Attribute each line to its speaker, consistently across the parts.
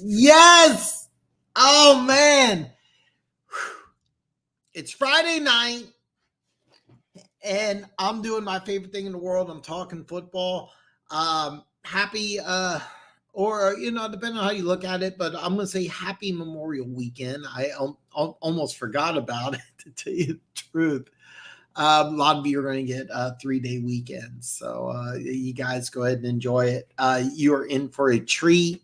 Speaker 1: Yes. Oh man. It's Friday night and I'm doing my favorite thing in the world. I'm talking football. Happy or depending on how you look at it, but I'm gonna say happy Memorial Weekend. I almost forgot about it, to tell you the truth. A lot of you are going to get 3-day weekends, so you guys go ahead and enjoy it. You're in for a treat.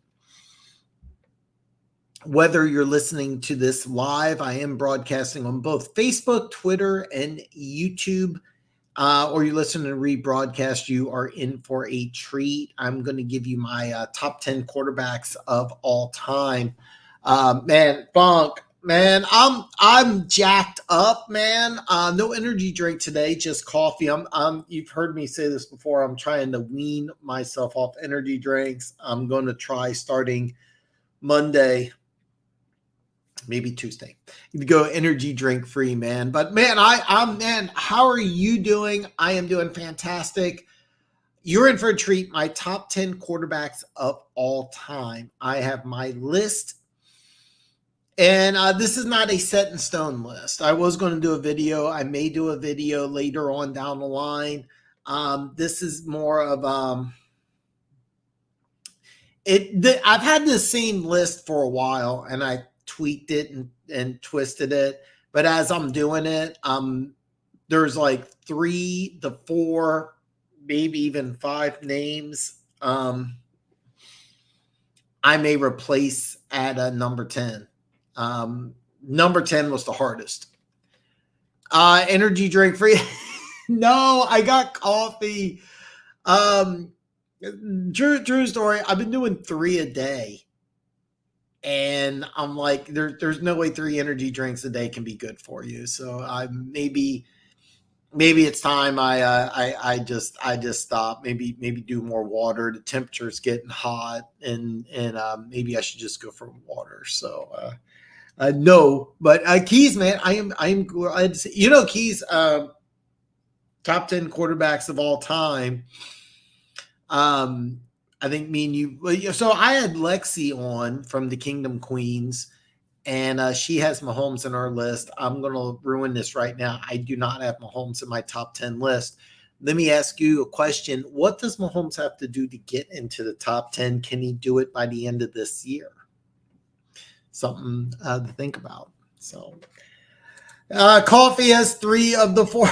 Speaker 1: Whether you're listening to this live, I am broadcasting on both Facebook, Twitter, and YouTube, or you listen to rebroadcast, you are in for a treat. I'm going to give you my top 10 quarterbacks of all time. Man, Funk, man, I'm jacked up, man. No energy drink today, just coffee. You've heard me say this before. I'm trying to wean myself off energy drinks. I'm going to try starting Monday, maybe Tuesday, you go energy drink free, man. But man, man, how are you doing? I am doing fantastic. You're in for a treat. My top 10 quarterbacks of all time. I have my list. And this is not a set in stone list. I was going to do a video. I may do a video later on down the line. This is more of I've had this same list for a while, and I tweaked it and twisted it. But as I'm doing it, there's like 3 to 4, maybe even 5 names I may replace at number 10. Number 10 was the hardest. Energy drink free. No, I got coffee. True story. I've been doing 3 a day. And I'm like, there's no way 3 energy drinks a day can be good for you. So maybe it's time I just stop. Maybe do more water. The temperature's getting hot, and maybe I should just go for water. So no, but Keys, man, I am glad to see, Keys, top 10 quarterbacks of all time. I think me and you. So I had Lexi on from the Kingdom Queens, and she has Mahomes in our list. I'm going to ruin this right now. I do not have Mahomes in my top 10 list. Let me ask you a question. What does Mahomes have to do to get into the top 10? Can he do it by the end of this year? Something to think about. So, Coffee has 3 of the 4.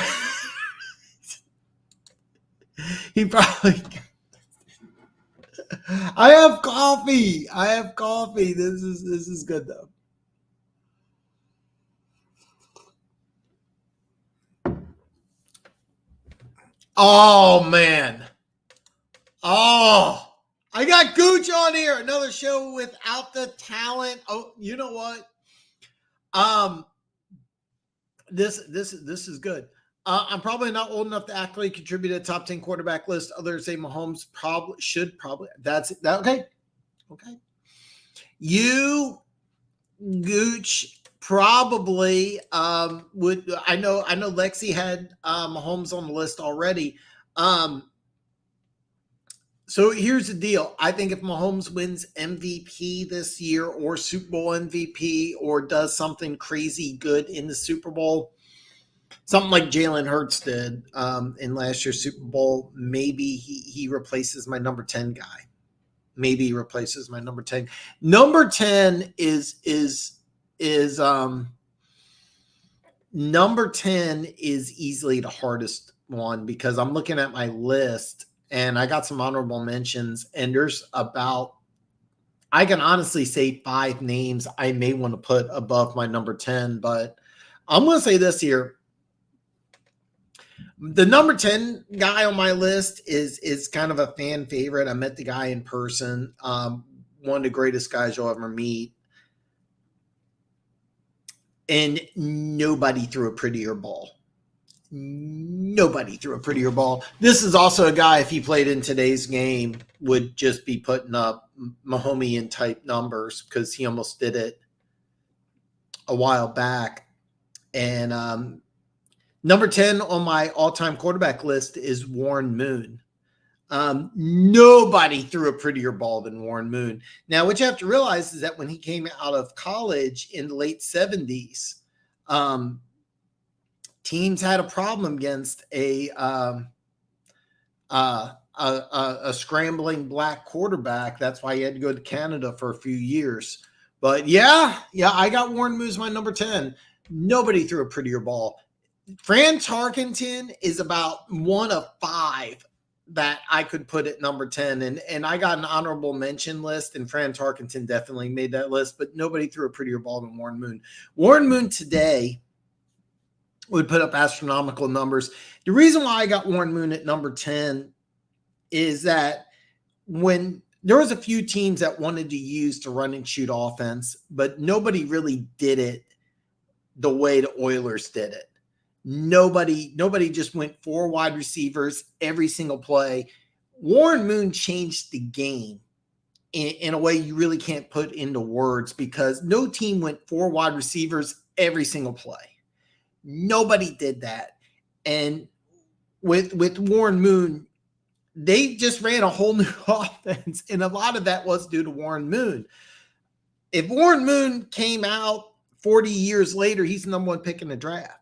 Speaker 1: He probably. I have coffee. This is good though. Oh man. Oh, I got Gooch on here. Another show without the talent. Oh, you know what? This is good. I'm probably not old enough to actually contribute a top 10 quarterback list. Others say Mahomes should. That's that. Okay. You, Gooch, probably would. I know Lexi had Mahomes on the list already. So here's the deal. I think if Mahomes wins MVP this year, or Super Bowl MVP, or does something crazy good in the Super Bowl, something like Jalen Hurts did in last year's Super Bowl, maybe he replaces my number 10 guy. Maybe he replaces my number 10. Number 10 number 10 is easily the hardest one, because I'm looking at my list and I got some honorable mentions, and there's I can honestly say 5 names I may want to put above my number 10, but I'm going to say this here. The number 10 guy on my list is kind of a fan favorite. I met the guy in person. One of the greatest guys you'll ever meet. And nobody threw a prettier ball. This is also a guy, if he played in today's game, would just be putting up Mahomian type numbers, because he almost did it a while back. And number 10 on my all-time quarterback list is Warren Moon. Nobody threw a prettier ball than Warren Moon. Now, what you have to realize is that when he came out of college in the late 70s, teams had a problem against a scrambling black quarterback. That's why he had to go to Canada for a few years. But yeah, I got Warren Moon as my number 10. Nobody threw a prettier ball. Fran Tarkenton is about one of 5 that I could put at number 10. And I got an honorable mention list, and Fran Tarkenton definitely made that list, but nobody threw a prettier ball than Warren Moon. Warren Moon today would put up astronomical numbers. The reason why I got Warren Moon at number 10 is that when there was a few teams that wanted to use the run and shoot offense, but nobody really did it the way the Oilers did it. Nobody just went 4 wide receivers every single play. Warren Moon changed the game in a way you really can't put into words, because no team went 4 wide receivers every single play. Nobody did that. And with Warren Moon, they just ran a whole new offense, and a lot of that was due to Warren Moon. If Warren Moon came out 40 years later, he's the number 1 pick in the draft.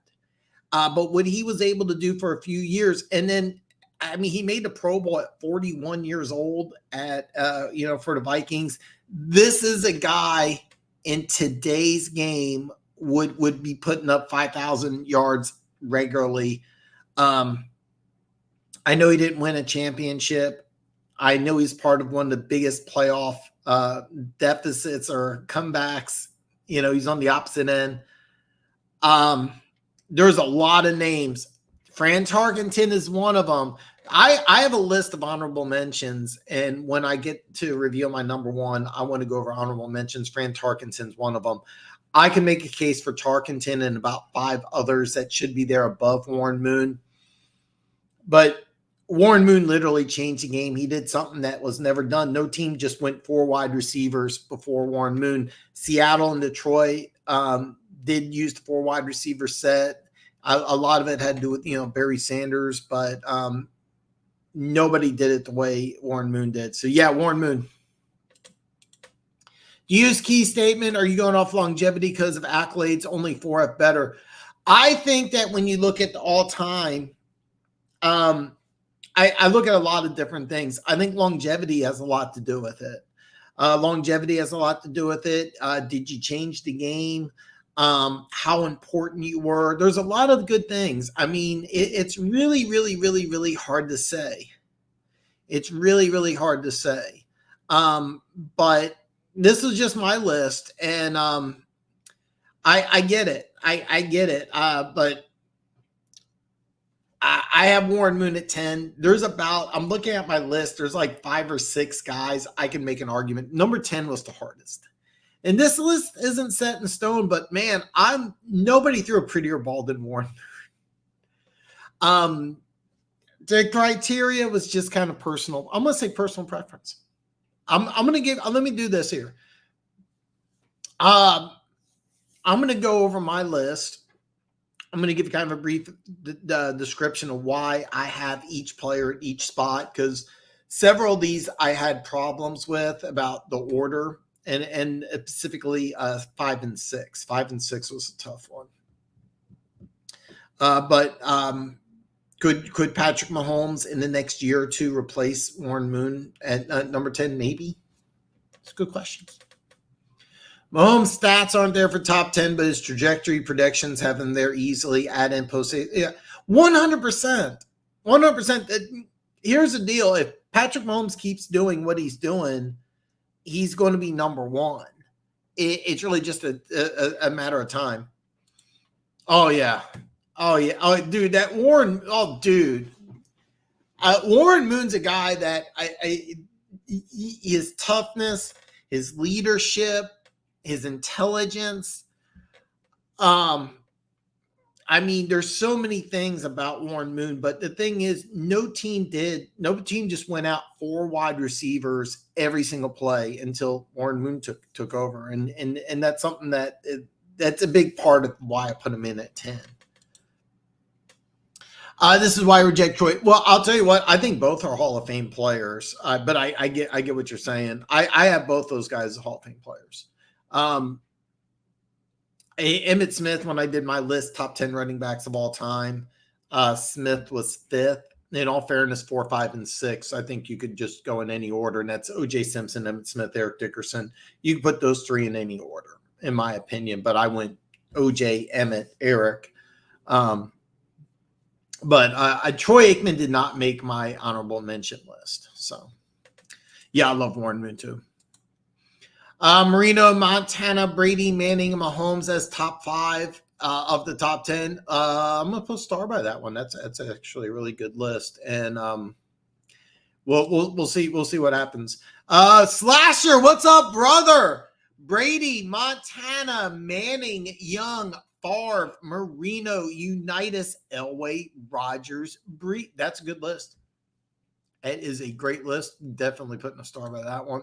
Speaker 1: But what he was able to do for a few years, and then, I mean, he made the Pro Bowl at 41 years old at, for the Vikings. This is a guy in today's game would be putting up 5,000 yards regularly. I know he didn't win a championship. I know he's part of one of the biggest playoff deficits or comebacks. He's on the opposite end. There's a lot of names. Fran Tarkenton is one of them. I have a list of honorable mentions, and when I get to reveal my number 1, I want to go over honorable mentions. Fran Tarkenton's one of them. I can make a case for Tarkenton and about 5 others that should be there above Warren Moon. But Warren Moon literally changed the game. He did something that was never done. No team just went 4 wide receivers before Warren Moon. Seattle and Detroit did use the 4 wide receiver set. A lot of it had to do with, Barry Sanders, but nobody did it the way Warren Moon did. So yeah, Warren Moon. Do you use key statement? Are you going off longevity because of accolades? Only 4F better. I think that when you look at the all-time, I look at a lot of different things. I think longevity has a lot to do with it. Longevity has a lot to do with it. Did you change the game? How important you were? There's a lot of good things. I mean, it's really, really, really, really hard to say. It's really, really hard to say. But this is just my list, and I get it. I get it. But I have Warren Moon at 10. I'm looking at my list. There's like 5 or 6 guys I can make an argument. Number 10 was the hardest. And this list isn't set in stone, but man, nobody threw a prettier ball than Warren Moon. The criteria was just kind of personal. I'm going to say personal preference. Let me do this here. I'm going to go over my list. I'm going to give kind of a brief description of why I have each player at each spot, because several of these I had problems with about the order, and specifically 5 and 6. 5 and 6 was a tough one. But could Patrick Mahomes in the next year or 2 replace Warren Moon at number 10? Maybe. It's a good question. Mahomes' stats aren't there for top 10, but his trajectory predictions have him there easily. Add in post. Yeah, 100%. 100%. Here's the deal. If Patrick Mahomes keeps doing what he's doing, he's going to be number 1. It's really just a matter of time. Oh, yeah. Oh, yeah. Oh, dude, that Warren. Oh, dude. Warren Moon's a guy that his toughness, his leadership, his intelligence. I mean, there's so many things about Warren Moon, but the thing is, no team just went out 4 wide receivers every single play until Warren Moon took over. And that's something that's a big part of why I put him in at 10. This is why I reject Troy. Well, I'll tell you what. I think both are Hall of Fame players, but I get what you're saying. I have both those guys as Hall of Fame players. Emmitt Smith, when I did my list, top 10 running backs of all time, Smith was fifth. In all fairness, 4, 5, and 6. I think you could just go in any order, and that's O.J. Simpson, Emmitt Smith, Eric Dickerson. You can put those three in any order, in my opinion. But I went O.J., Emmitt, Eric. But Troy Aikman did not make my honorable mention list. So, yeah, I love Warren Moon too. Marino, Montana, Brady, Manning, and Mahomes as top 5 of the top 10. I'm gonna put a star by that one. That's actually a really good list, and we'll see what happens. Slasher, what's up, brother? Brady, Montana, Manning, Young, Favre, Marino, Unitas, Elway, Rodgers, Bree. That's a good list. It is a great list. Definitely putting a star by that one.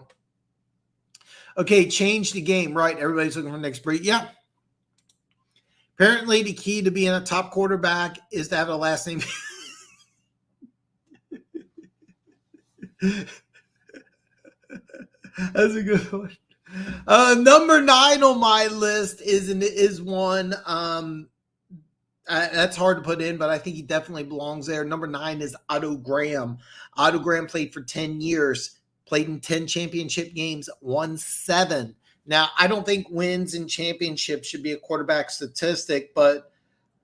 Speaker 1: Okay, change the game. Right. Everybody's looking for the next breed. Yeah. Apparently, the key to being a top quarterback is to have a last name. That's a good one. Number 9 on my list is one. That's hard to put in, but I think he definitely belongs there. Number 9 is Otto Graham. Otto Graham played for 10 years. Played in 10 championship games, won 7. Now, I don't think wins and championships should be a quarterback statistic, but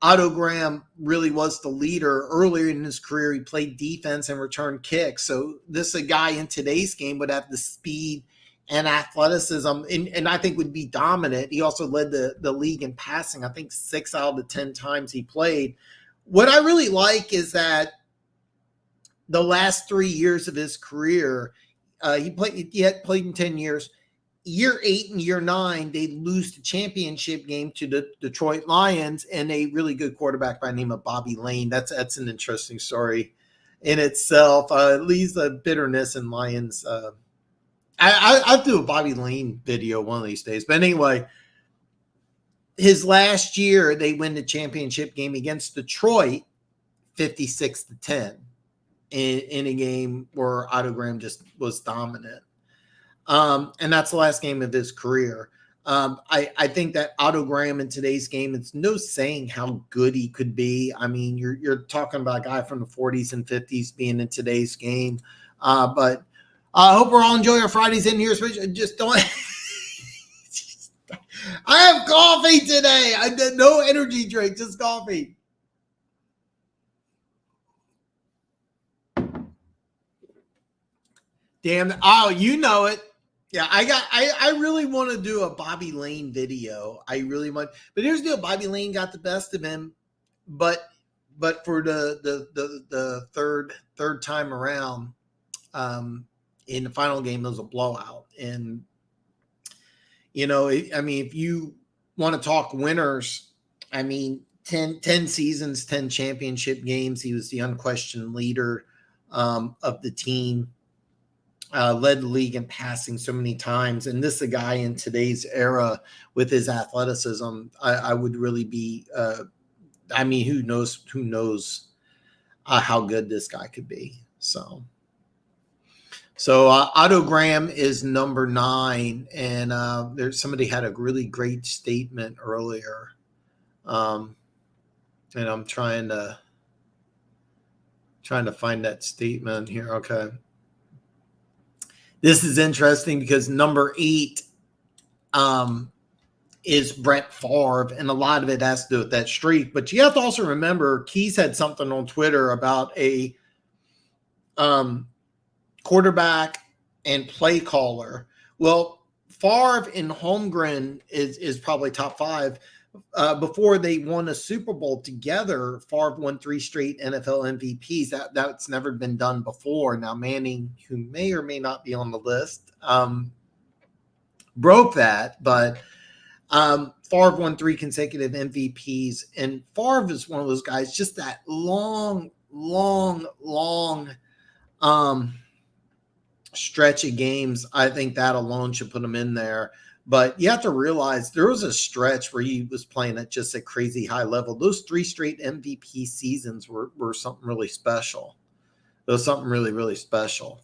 Speaker 1: Otto Graham really was the leader. Earlier in his career, he played defense and returned kicks. So this is a guy in today's game would have the speed and athleticism, and I think would be dominant. He also led the league in passing. I think 6 out of the 10 times he played. What I really like is that the last 3 years of his career, he had played in 10 years. Year 8 and year 9, they lose the championship game to the Detroit Lions and a really good quarterback by the name of Bobby Lane. That's an interesting story in itself. It leaves a bitterness in Lions. I'll do a Bobby Lane video one of these days. But anyway, his last year, they win the championship game against Detroit, 56-10. In a game where Otto Graham just was dominant. And that's the last game of his career. I think that Otto Graham in today's game, it's no saying how good he could be. I mean, you're talking about a guy from the 40s and 50s being in today's game. But I hope we're all enjoying our Fridays in here. Just don't. I have coffee today. I did no energy drink, just coffee. Damn. Oh, you know it. Yeah, I really want to do a Bobby Lane video. I really want. But here's the deal. Bobby Lane got the best of him, but for the third time around, in the final game, it was a blowout. And I mean, if you want to talk winners, I mean, 10 seasons, 10 championship games. He was the unquestioned leader of the team. Led the league in passing so many times. And this is a guy in today's era with his athleticism. I would really be, I mean, who knows how good this guy could be. So Otto Graham is number 9. And there's somebody had a really great statement earlier. And I'm trying to find that statement here. Okay. This is interesting because number 8 is Brett Favre, and a lot of it has to do with that streak. But you have to also remember, Keys had something on Twitter about a quarterback and play caller. Well, Favre and Holmgren is probably top 5. Before they won a Super Bowl together, Favre won 3 straight NFL MVPs. That's never been done before. Now Manning, who may or may not be on the list, broke that, but Favre won 3 consecutive MVPs, and Favre is one of those guys, just that long stretch of games, I think that alone should put him in there. But you have to realize there was a stretch where he was playing at just a crazy high level. Those 3 straight MVP seasons were something really special. It was something really, really special.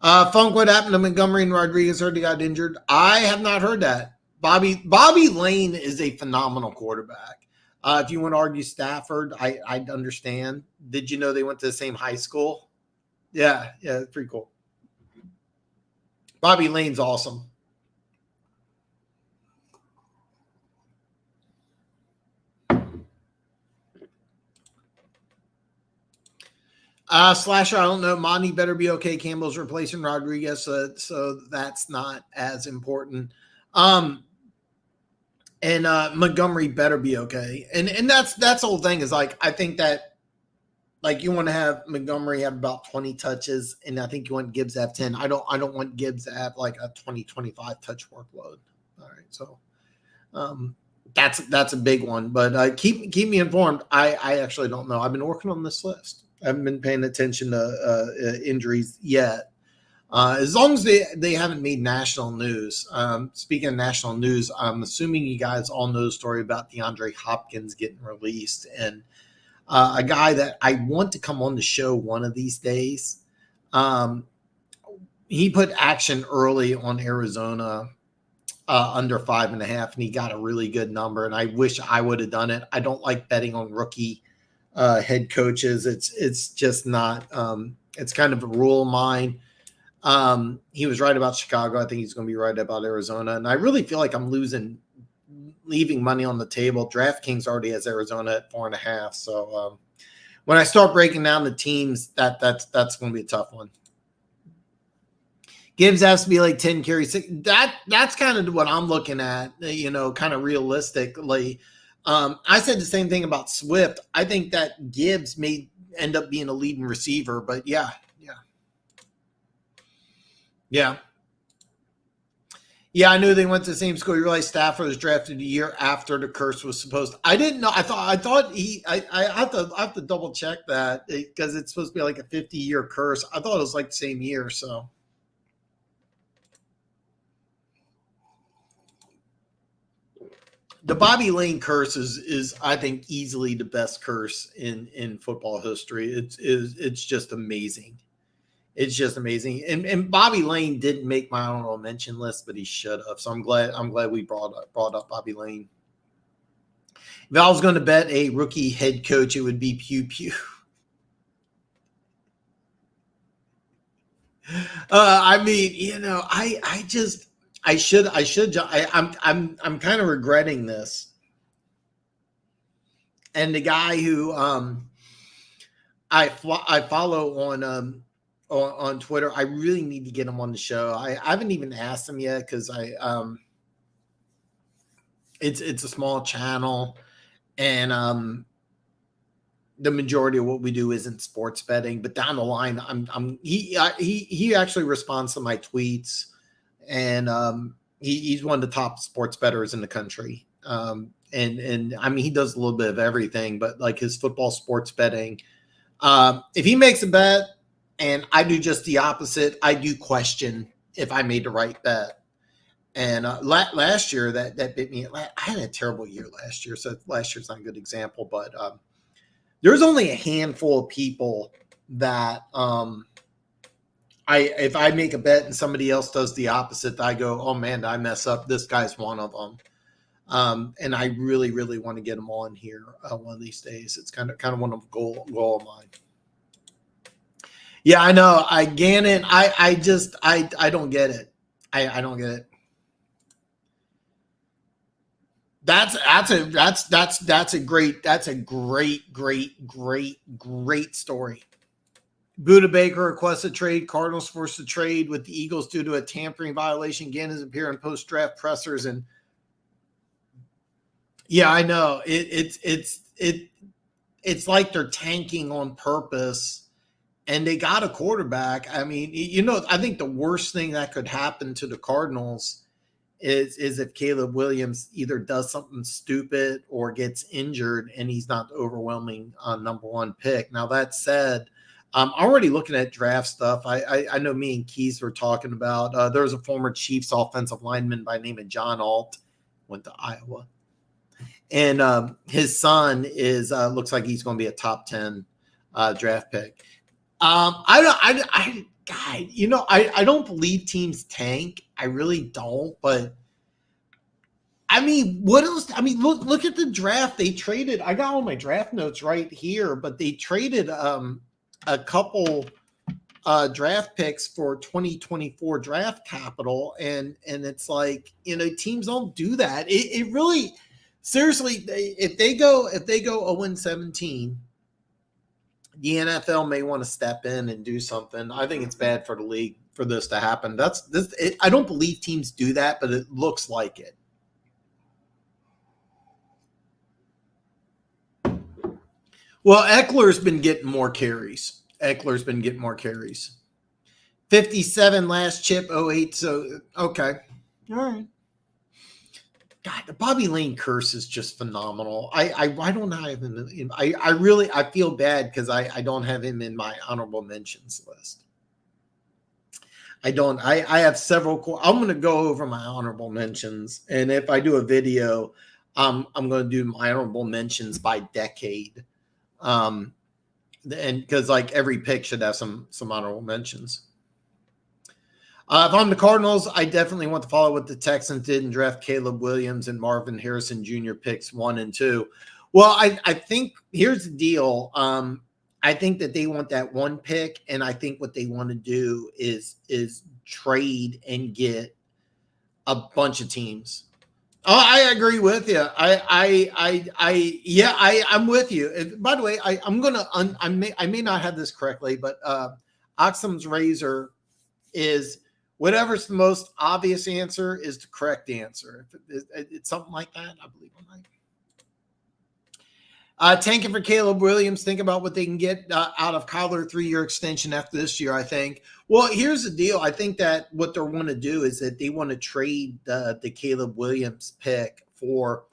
Speaker 1: Funk, what happened to Montgomery and Rodriguez? Heard he got injured. I have not heard that. Bobby Lane is a phenomenal quarterback. If you want to argue Stafford, I understand. Did you know they went to the same high school? Yeah, it's pretty cool. Bobby Lane's awesome. Slasher, I don't know. Monty better be okay. Campbell's replacing Rodriguez, so that's not as important. And Montgomery better be okay. And that's the whole thing is like, I think that like you want to have Montgomery have about 20 touches, and I think you want Gibbs to have 10. I don't want Gibbs to have like a 20-25 touch workload. All right, so that's a big one. But keep me informed. I actually don't know. I've been working on this list. I haven't been paying attention to injuries yet. As long as they haven't made national news. Speaking of national news, I'm assuming you guys all know the story about DeAndre Hopkins getting released, and a guy that I want to come on the show one of these days. He put action early on Arizona under 5.5, and he got a really good number. And I wish I would have done it. I don't like betting on rookie head coaches. It's just not. It's kind of a rule of mine. He was right about Chicago. I think he's going to be right about Arizona. And I really feel like I'm leaving money on the table. DraftKings already has Arizona at 4.5. So when I start breaking down the teams, that's going to be a tough one. Gibbs has to be like 10 carries. That's kind of what I'm looking at, kind of realistically. I said the same thing about Swift. I think that Gibbs may end up being a leading receiver, but yeah. Yeah, I knew they went to the same school. You realize Stafford was drafted a year after the curse was supposed to. I didn't know. I thought I have to double check that because it's supposed to be like a 50-year curse. I thought it was like the same year. So the Bobby Lane curse is I think easily the best curse in football history. It's just amazing. It's just amazing. And Bobby Lane didn't make my honorable mention list, but he should have. So I'm glad we brought up Bobby Lane. If I was going to bet a rookie head coach, it would be Pew Pew. I mean, I should. I'm kind of regretting this. And the guy who I follow on Twitter, I really need to get him on the show. I haven't even asked him yet because it's a small channel, and the majority of what we do isn't sports betting. But down the line, he actually responds to my tweets, and he's one of the top sports bettors in the country. And I mean, he does a little bit of everything, but like his football sports betting, if he makes a bet and I do just the opposite, I do question if I made the right bet. And last year that bit me. I had a terrible year last year, so last year's not a good example. But there's only a handful of people that if I make a bet and somebody else does the opposite, I go, oh man, did I mess up? This guy's one of them. And I really, really want to get him on here one of these days. It's kind of one of goal of mine. Yeah, I know. Gannon, I don't get it. I don't get it. That's a great story. Buda Baker requests a trade. Cardinals forced to trade with the Eagles due to a tampering violation. Gannon's appear in post-draft pressers, and yeah, I know. It's like they're tanking on purpose. And they got a quarterback. I mean, I think the worst thing that could happen to the Cardinals is if Caleb Williams either does something stupid or gets injured and he's not the overwhelming number one pick. Now, that said, I'm already looking at draft stuff. I know me and Keys were talking about. There was a former Chiefs offensive lineman by the name of John Alt, went to Iowa, and his son is looks like he's going to be a top 10 draft pick. God, I don't believe teams tank. I really don't. But I mean, what else? I mean, look at the draft. They traded. I got all my draft notes right here, but they traded a couple draft picks for 2024 draft capital, and it's like, teams don't do that. It really, seriously, if they go 0-17, the NFL may want to step in and do something. I think it's bad for the league for this to happen. I don't believe teams do that, but it looks like it. Well, Eckler's been getting more carries. 57 last chip, 08. So, okay. All right. God, the Bobby Lane curse is just phenomenal. I don't have him. I feel bad because I don't have him in my honorable mentions list. I don't. I have several. I'm going to go over my honorable mentions, and if I do a video, I'm going to do my honorable mentions by decade. And because like every pick should have some honorable mentions. If I'm the Cardinals, I definitely want to follow what the Texans did and draft Caleb Williams and Marvin Harrison Jr. picks 1 and 2. Well, I think here's the deal. I think that they want that 1 pick, and I think what they want to do is trade and get a bunch of teams. Oh, I agree with you. I'm with you. By the way, I may not have this correctly, but Occam's razor is whatever's the most obvious answer is the correct answer. It's something like that, I believe I'm right. Tanking for Caleb Williams. Think about what they can get out of Kyler 3-year extension after this year, I think. Well, here's the deal. I think that what they want to do is that they want to trade the Caleb Williams pick for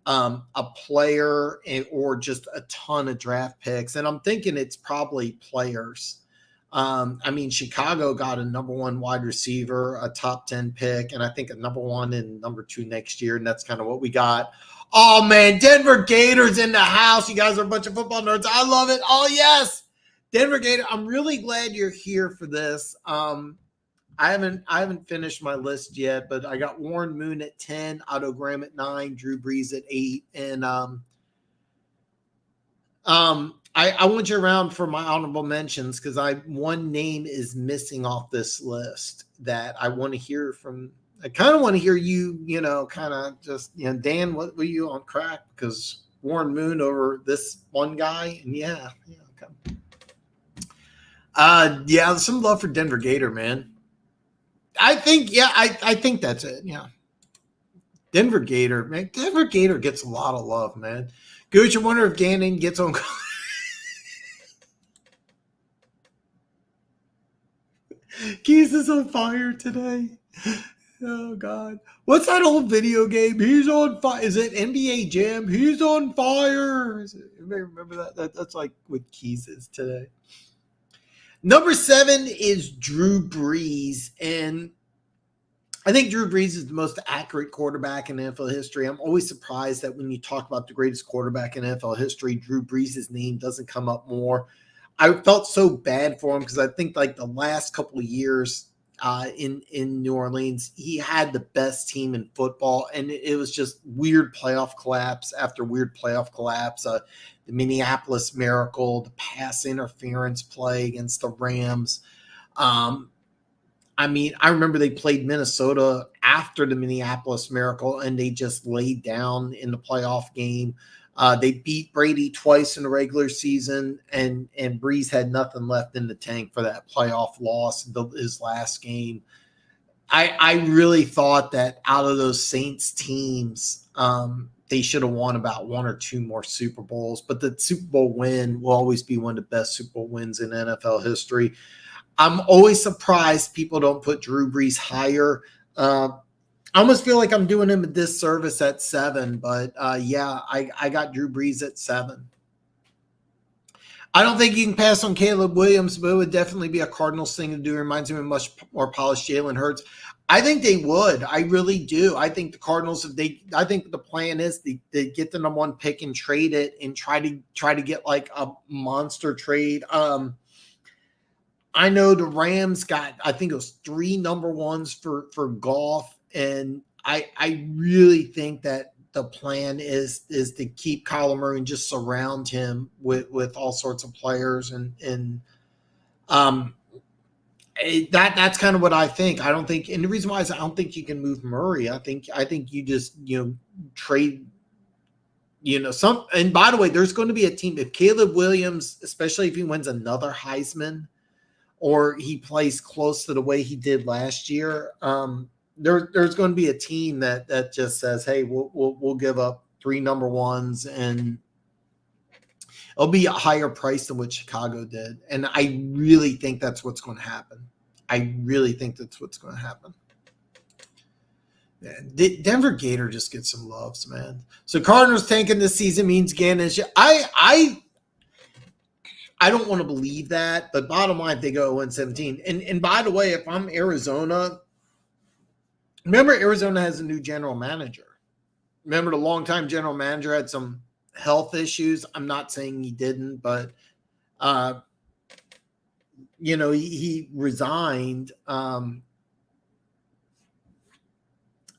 Speaker 1: a player or just a ton of draft picks. And I'm thinking it's probably players. I mean, Chicago got a number 1 wide receiver, a top 10 pick, and I think a number 1 and number 2 next year. And that's kind of what we got. Oh, man, Denver Gators in the house. You guys are a bunch of football nerds. I love it. Oh, yes. Denver Gator. I'm really glad you're here for this. I haven't finished my list yet, but I got Warren Moon at 10, Otto Graham at 9, Drew Brees at 8, and I want you around for my honorable mentions because one name is missing off this list that I want to hear from. I kind of want to hear you, kind of just, Dan, what were you on crack? Because Warren Moon over this one guy, and okay. Some love for Denver Gator, man. I think that's it. Yeah. Denver Gator, man. Denver Gator gets a lot of love, man. Gooch, I wonder if Gannon gets on. Keys is on fire today. Oh, God. What's that old video game? He's on fire. Is it NBA Jam? He's on fire. Anybody remember that? That's like what Keys is today. Number 7 is Drew Brees. And I think Drew Brees is the most accurate quarterback in NFL history. I'm always surprised that when you talk about the greatest quarterback in NFL history, Drew Brees' name doesn't come up more. I felt so bad for him because I think like the last couple of years in New Orleans, he had the best team in football, and it was just weird playoff collapse after weird playoff collapse. The Minneapolis Miracle, the pass interference play against the Rams. I remember they played Minnesota after the Minneapolis Miracle, and they just laid down in the playoff game. They beat Brady twice in the regular season, and Brees had nothing left in the tank for that playoff loss, his last game. I really thought that out of those Saints teams, they should have won about 1 or 2 more Super Bowls. But the Super Bowl win will always be one of the best Super Bowl wins in NFL history. I'm always surprised people don't put Drew Brees higher. I almost feel like I'm doing him a disservice at 7, but I got Drew Brees at 7. I don't think you can pass on Caleb Williams, but it would definitely be a Cardinals thing to do. It reminds me of much more polished Jalen Hurts. I think they would. I really do. I think the Cardinals, I think the plan is they get the number one pick and trade it and try to get like a monster trade. I know the Rams got, I think it was 3 number ones for Goff, and I really think that the plan is to keep Kyler Murray and just surround him with all sorts of players and that's kind of what I think. I don't think, and the reason why is I don't think you can move Murray. I think you just trade some. And by the way, there's going to be a team if Caleb Williams, especially if he wins another Heisman or he plays close to the way he did last year. There's going to be a team that just says, hey, we'll give up 3 number ones and it'll be a higher price than what Chicago did. And I really think that's what's going to happen. Yeah, Denver Gator just gets some loves, man. So Cardinals tanking this season means Gannon. I don't want to believe that, but bottom line, if they go 0-17. And by the way, if I'm Arizona, remember Arizona has a new general manager. Remember the longtime general manager had some health issues. I'm not saying he didn't, but he resigned.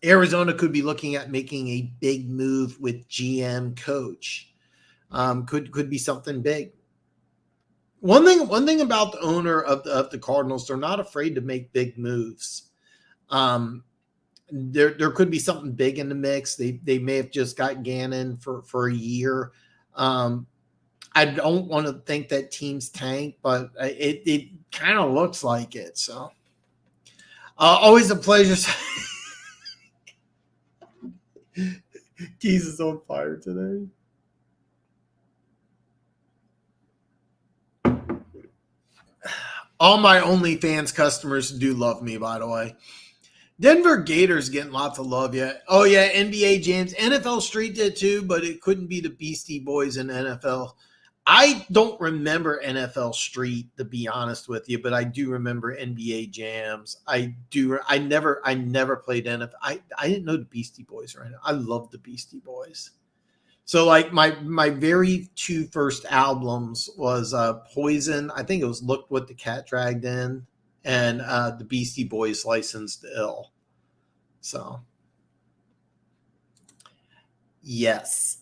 Speaker 1: Arizona could be looking at making a big move with GM coach. Could be something big. One thing about the owner of the Cardinals, they're not afraid to make big moves. There could be something big in the mix. They may have just got Gannon for a year. I don't want to think that teams tank, but it kind of looks like it. So always a pleasure. Keys is on fire today. All my OnlyFans customers do love me, by the way. Denver Gators getting lots of love yet. Oh, yeah, NBA Jams. NFL Street did too, but it couldn't be the Beastie Boys in NFL. I don't remember NFL Street, to be honest with you, but I do remember NBA Jams. I never played NFL. I didn't know the Beastie Boys right now. I love the Beastie Boys. So like my very 2 first albums was Poison. I think it was Look What the Cat Dragged In, and the Beastie Boys Licensed Ill. So yes.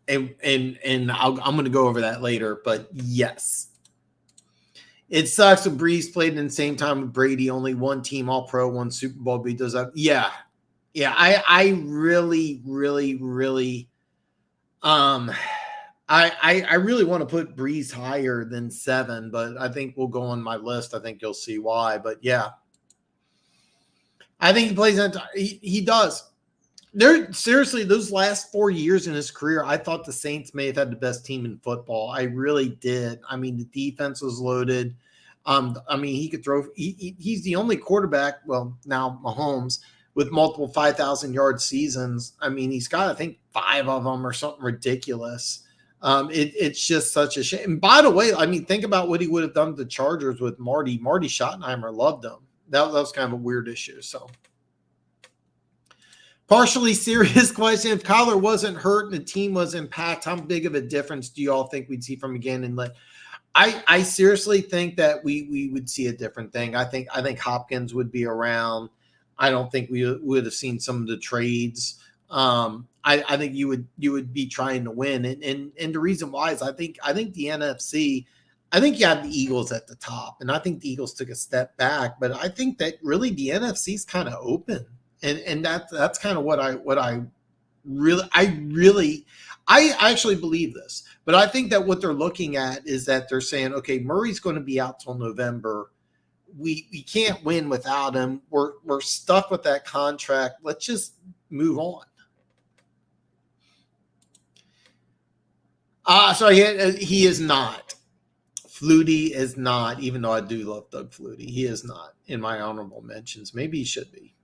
Speaker 1: And I'm going to go over that later, but yes. It sucks when Breeze played in the same time with Brady, only one team all pro, one Super Bowl beat those up. Yeah. I really I really want to put Breeze higher than 7, but I think we'll go on my list. I think you'll see why, but yeah. I think he plays he does. Seriously, those last 4 years in his career, I thought the Saints may have had the best team in football. I really did. I mean, the defense was loaded. He could throw. He's the only quarterback, well, now Mahomes, with multiple 5,000-yard seasons. I mean, he's got, I think, 5 of them or something ridiculous. It's just such a shame. And by the way, I mean, think about what he would have done to the Chargers with Marty. Marty Schottenheimer loved him. That was kind of a weird issue. So, partially serious question. If Kyler wasn't hurt and the team was impact, how big of a difference do you all think we'd see from Gannon? I seriously think that we would see a different thing. I think Hopkins would be around. I don't think we would have seen some of the trades. I think you would be trying to win, and the reason why is I think the NFC. I think you have the Eagles at the top, and I think the Eagles took a step back, but I think that really the NFC is kind of open, and that's kind of what I actually believe this, but I think that what they're looking at is that they're saying, okay, Murray's going to be out till November. We can't win without him. We're stuck with that contract. Let's just move on. So he is not. Flutie is not, even though I do love Doug Flutie. He is not in my honorable mentions. Maybe he should be.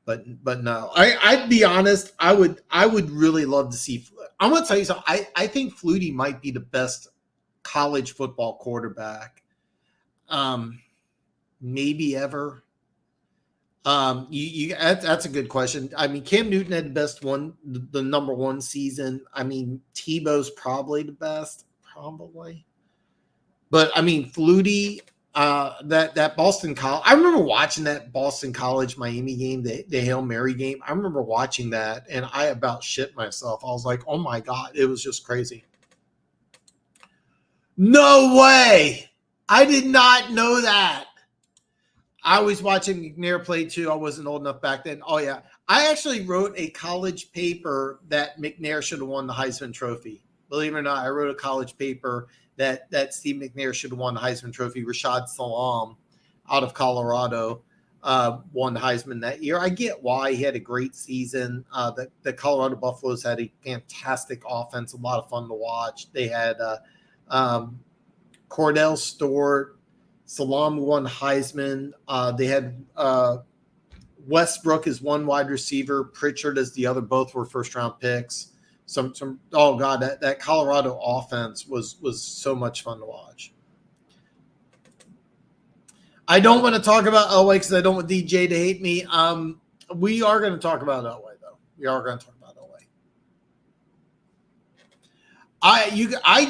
Speaker 1: But no, I'd be honest. I would really love to see. I'm gonna tell you something. I think Flutie might be the best college football quarterback, um, maybe ever. That's a good question. I mean, Cam Newton had the best one, the number one season. I mean, Tebow's probably the best, probably. But I mean, Flutie, that Boston College. I remember watching that Boston College Miami game, the Hail Mary game. I remember watching that, and I about shit myself. I was like, oh my god, it was just crazy. No way! I did not know that. I was watching McNair play too. I wasn't old enough back then. Oh yeah, I actually wrote a college paper that McNair should have won the Heisman Trophy. Believe it or not, I wrote a college paper that Steve McNair should have won the Heisman Trophy. Rashad Salam out of Colorado won the Heisman that year. I get why he had a great season. The Colorado Buffaloes had a fantastic offense, a lot of fun to watch. They had Cordell Stewart, Salam won Heisman. They had Westbrook as one wide receiver, Pritchard as the other. Both were first round picks. Oh god, that Colorado offense was so much fun to watch. I don't want to talk about Elway because I don't want DJ to hate me. We are going to talk about Elway though. We are going to talk about Elway. I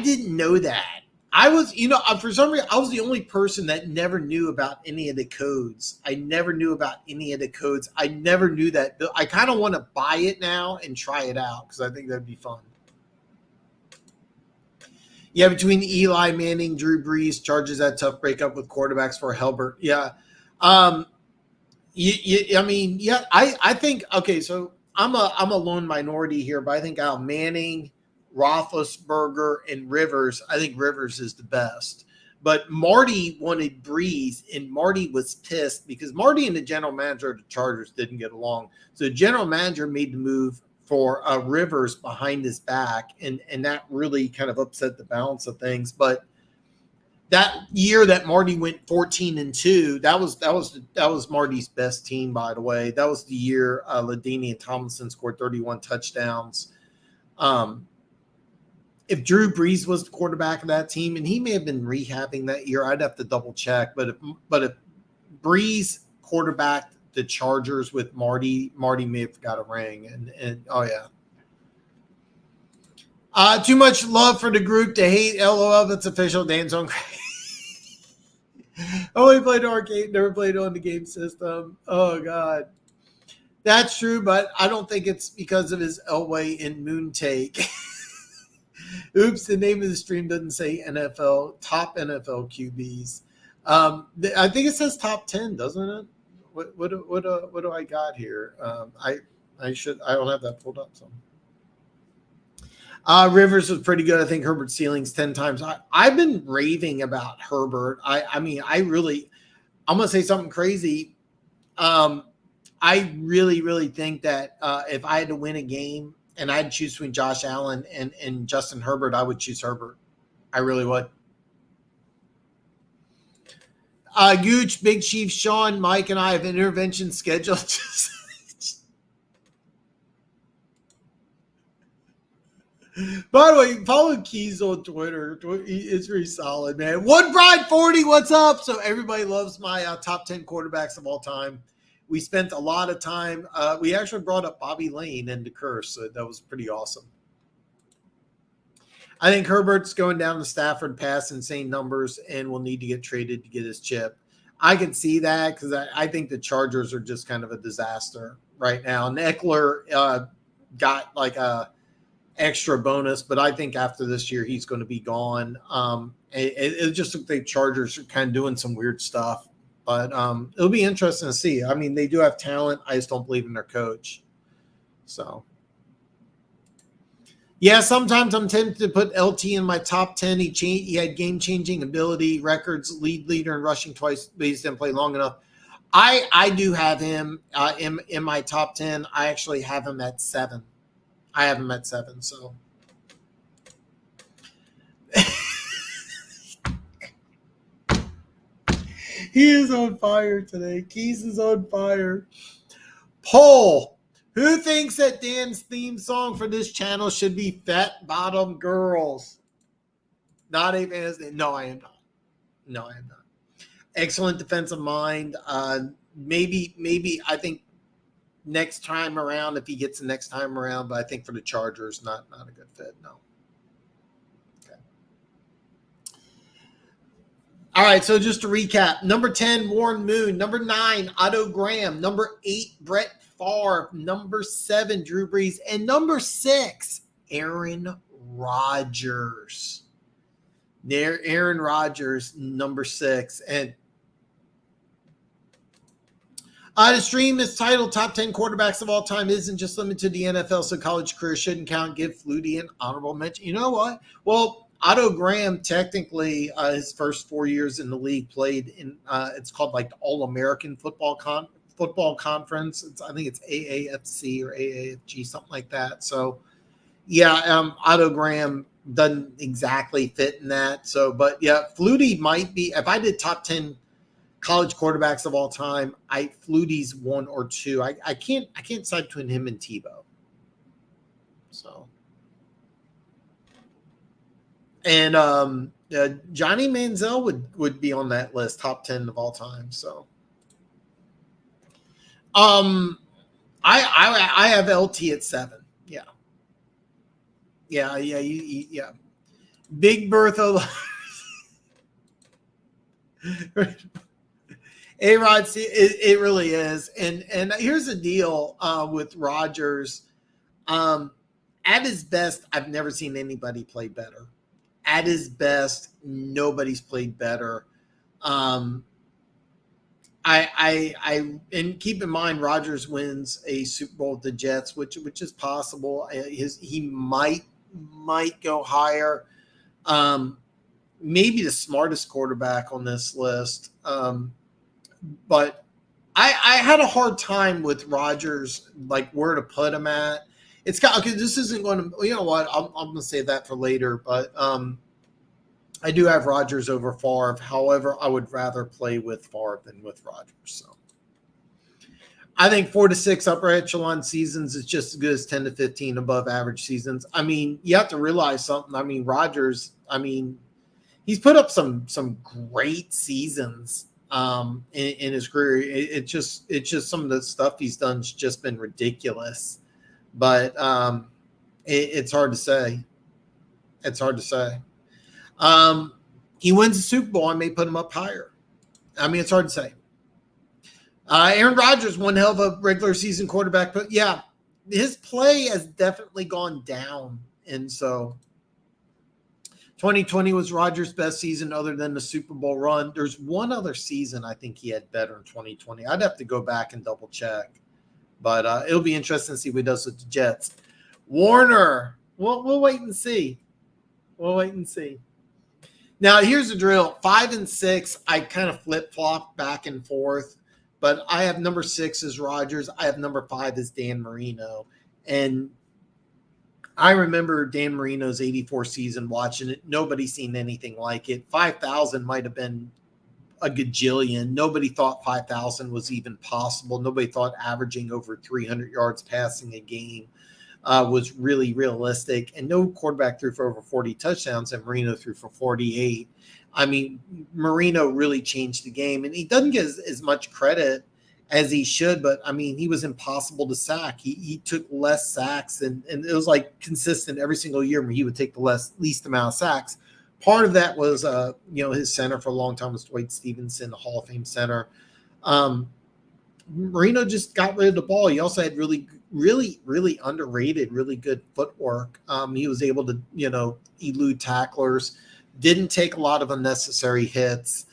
Speaker 1: didn't know that. I was, for some reason, I was the only person that never knew about any of the codes. I never knew about any of the codes. I never knew that. I kind of want to buy it now and try it out because I think that'd be fun. Yeah, between Eli Manning, Drew Brees, Chargers that tough breakup with quarterbacks for Helbert. Yeah. I think, okay, so I'm a lone minority here, but I think Manning, Roethlisberger, and Rivers. I think Rivers is the best. But Marty wanted Breeze, and Marty was pissed because Marty and the general manager of the Chargers didn't get along. So the general manager made the move for Rivers behind his back, and that really kind of upset the balance of things. But that year that Marty went 14-2, that was Marty's best team, by the way. That was the year LaDainian Tomlinson scored 31 touchdowns. If Drew Brees was the quarterback of that team, and he may have been rehabbing that year, I'd have to double check. But if Brees quarterbacked the Chargers with Marty may have got a ring. And oh yeah. Too much love for the group to hate. LOL, that's official. Dan's on crazy. Only played arcade, never played on the game system. Oh god. That's true, but I don't think it's because of his Elway and Moon take. Oops, the name of the stream doesn't say NFL, top NFL QBs. I think it says top 10, doesn't it? What do I got here? I don't have that pulled up. So Rivers was pretty good. I think Herbert's ceiling's 10 times. I've been raving about Herbert. I'm gonna say something crazy. I really think that if I had to win a game and I'd choose between Josh Allen and Justin Herbert, I would choose Herbert. I really would. Gooch, Big Chief, Sean, Mike, and I have an intervention scheduled. By the way, follow Keys on Twitter. It's really solid, man. One Bride 40, what's up? So everybody loves my top 10 quarterbacks of all time. We spent a lot of time. We actually brought up Bobby Lane and the curse, so that was pretty awesome. I think Herbert's going down to Stafford, pass insane numbers, and will need to get traded to get his chip. I can see that because I think the Chargers are just kind of a disaster right now. And Eckler got like a extra bonus, but I think after this year he's going to be gone. It just looks like Chargers are kind of doing some weird stuff. But it'll be interesting to see. I mean, they do have talent. I just don't believe in their coach. So, yeah, sometimes I'm tempted to put LT in my top 10. He had game-changing ability, records, leader in rushing twice, but he just didn't play long enough. I do have him in my top 10. I actually have him at 7. I have him at 7, so. He is on fire today. Keys is on fire. Poll. Who thinks that Dan's theme song for this channel should be Fat Bottom Girls? Not a fan. No, I am not. No, I am not. Excellent defensive mind. Maybe I think next time around, if he gets the next time around, but I think for the Chargers, not a good fit. No. Okay. All right, so just to recap, number 10, Warren Moon. Number 9, Otto Graham. Number 8, Brett Favre. Number 7, Drew Brees. And number 6, Aaron Rodgers. There, Aaron Rodgers, number 6. And the stream is titled Top 10 Quarterbacks of All Time. Isn't just limited to the NFL, so college career shouldn't count. Give Flutie an honorable mention. You know what? Well, Otto Graham, technically, his first 4 years in the league played in, it's called like the All-American Football Conference. I think it's AAFC or AAFG, something like that. So, yeah, Otto Graham doesn't exactly fit in that. So, but yeah, Flutie might be, if I did top 10 college quarterbacks of all time, Flutie's 1 or 2. I can't decide between him and Tebow. So, and Johnny Manziel would be on that list, top 10 of all time. So, I have LT at 7. Yeah. Big Bertha. A-Rod, it really is. And here's the deal with Rodgers. At his best, I've never seen anybody play better. At his best, nobody's played better. And keep in mind, Rodgers wins a Super Bowl with the Jets, which is possible. He might go higher. Maybe the smartest quarterback on this list. But I had a hard time with Rodgers, like where to put him at. It's got, okay, this isn't going to, you know what, I'm going to save that for later. But I do have Rodgers over Favre. However, I would rather play with Favre than with Rodgers. So I think 4 to 6 upper echelon seasons is just as good as 10 to 15 above average seasons. I mean, you have to realize something. I mean, Rodgers, he's put up some great seasons in his career. It's just some of the stuff he's done has just been ridiculous. But it's hard to say. It's hard to say. He wins the Super Bowl, I may put him up higher. I mean, it's hard to say. Aaron Rodgers, one hell of a regular season quarterback, but yeah, his play has definitely gone down. And so 2020 was Rodgers' best season other than the Super Bowl run. There's one other season I think he had better in 2020. I'd have to go back and double check. But it'll be interesting to see what he does with the Jets. Warner, we'll wait and see. We'll wait and see. Now, here's the drill. 5 and 6, I kind of flip-flop back and forth. But I have number 6 as Rodgers. I have number 5 as Dan Marino. And I remember Dan Marino's 84 season, watching it. Nobody's seen anything like it. 5,000 might have been a gajillion. Nobody thought 5,000 was even possible. Nobody thought averaging over 300 yards passing a game was really realistic. And no quarterback threw for over 40 touchdowns, and Marino threw for 48. I mean, Marino really changed the game, and he doesn't get as much credit as he should, but I mean, he was impossible to sack. He took less sacks, and it was like consistent every single year where he would take the least amount of sacks. Part of that was, his center for a long time was Dwight Stevenson, the Hall of Fame center. Marino just got rid of the ball. He also had really, really, really underrated, really good footwork. He was able to, elude tacklers, didn't take a lot of unnecessary hits.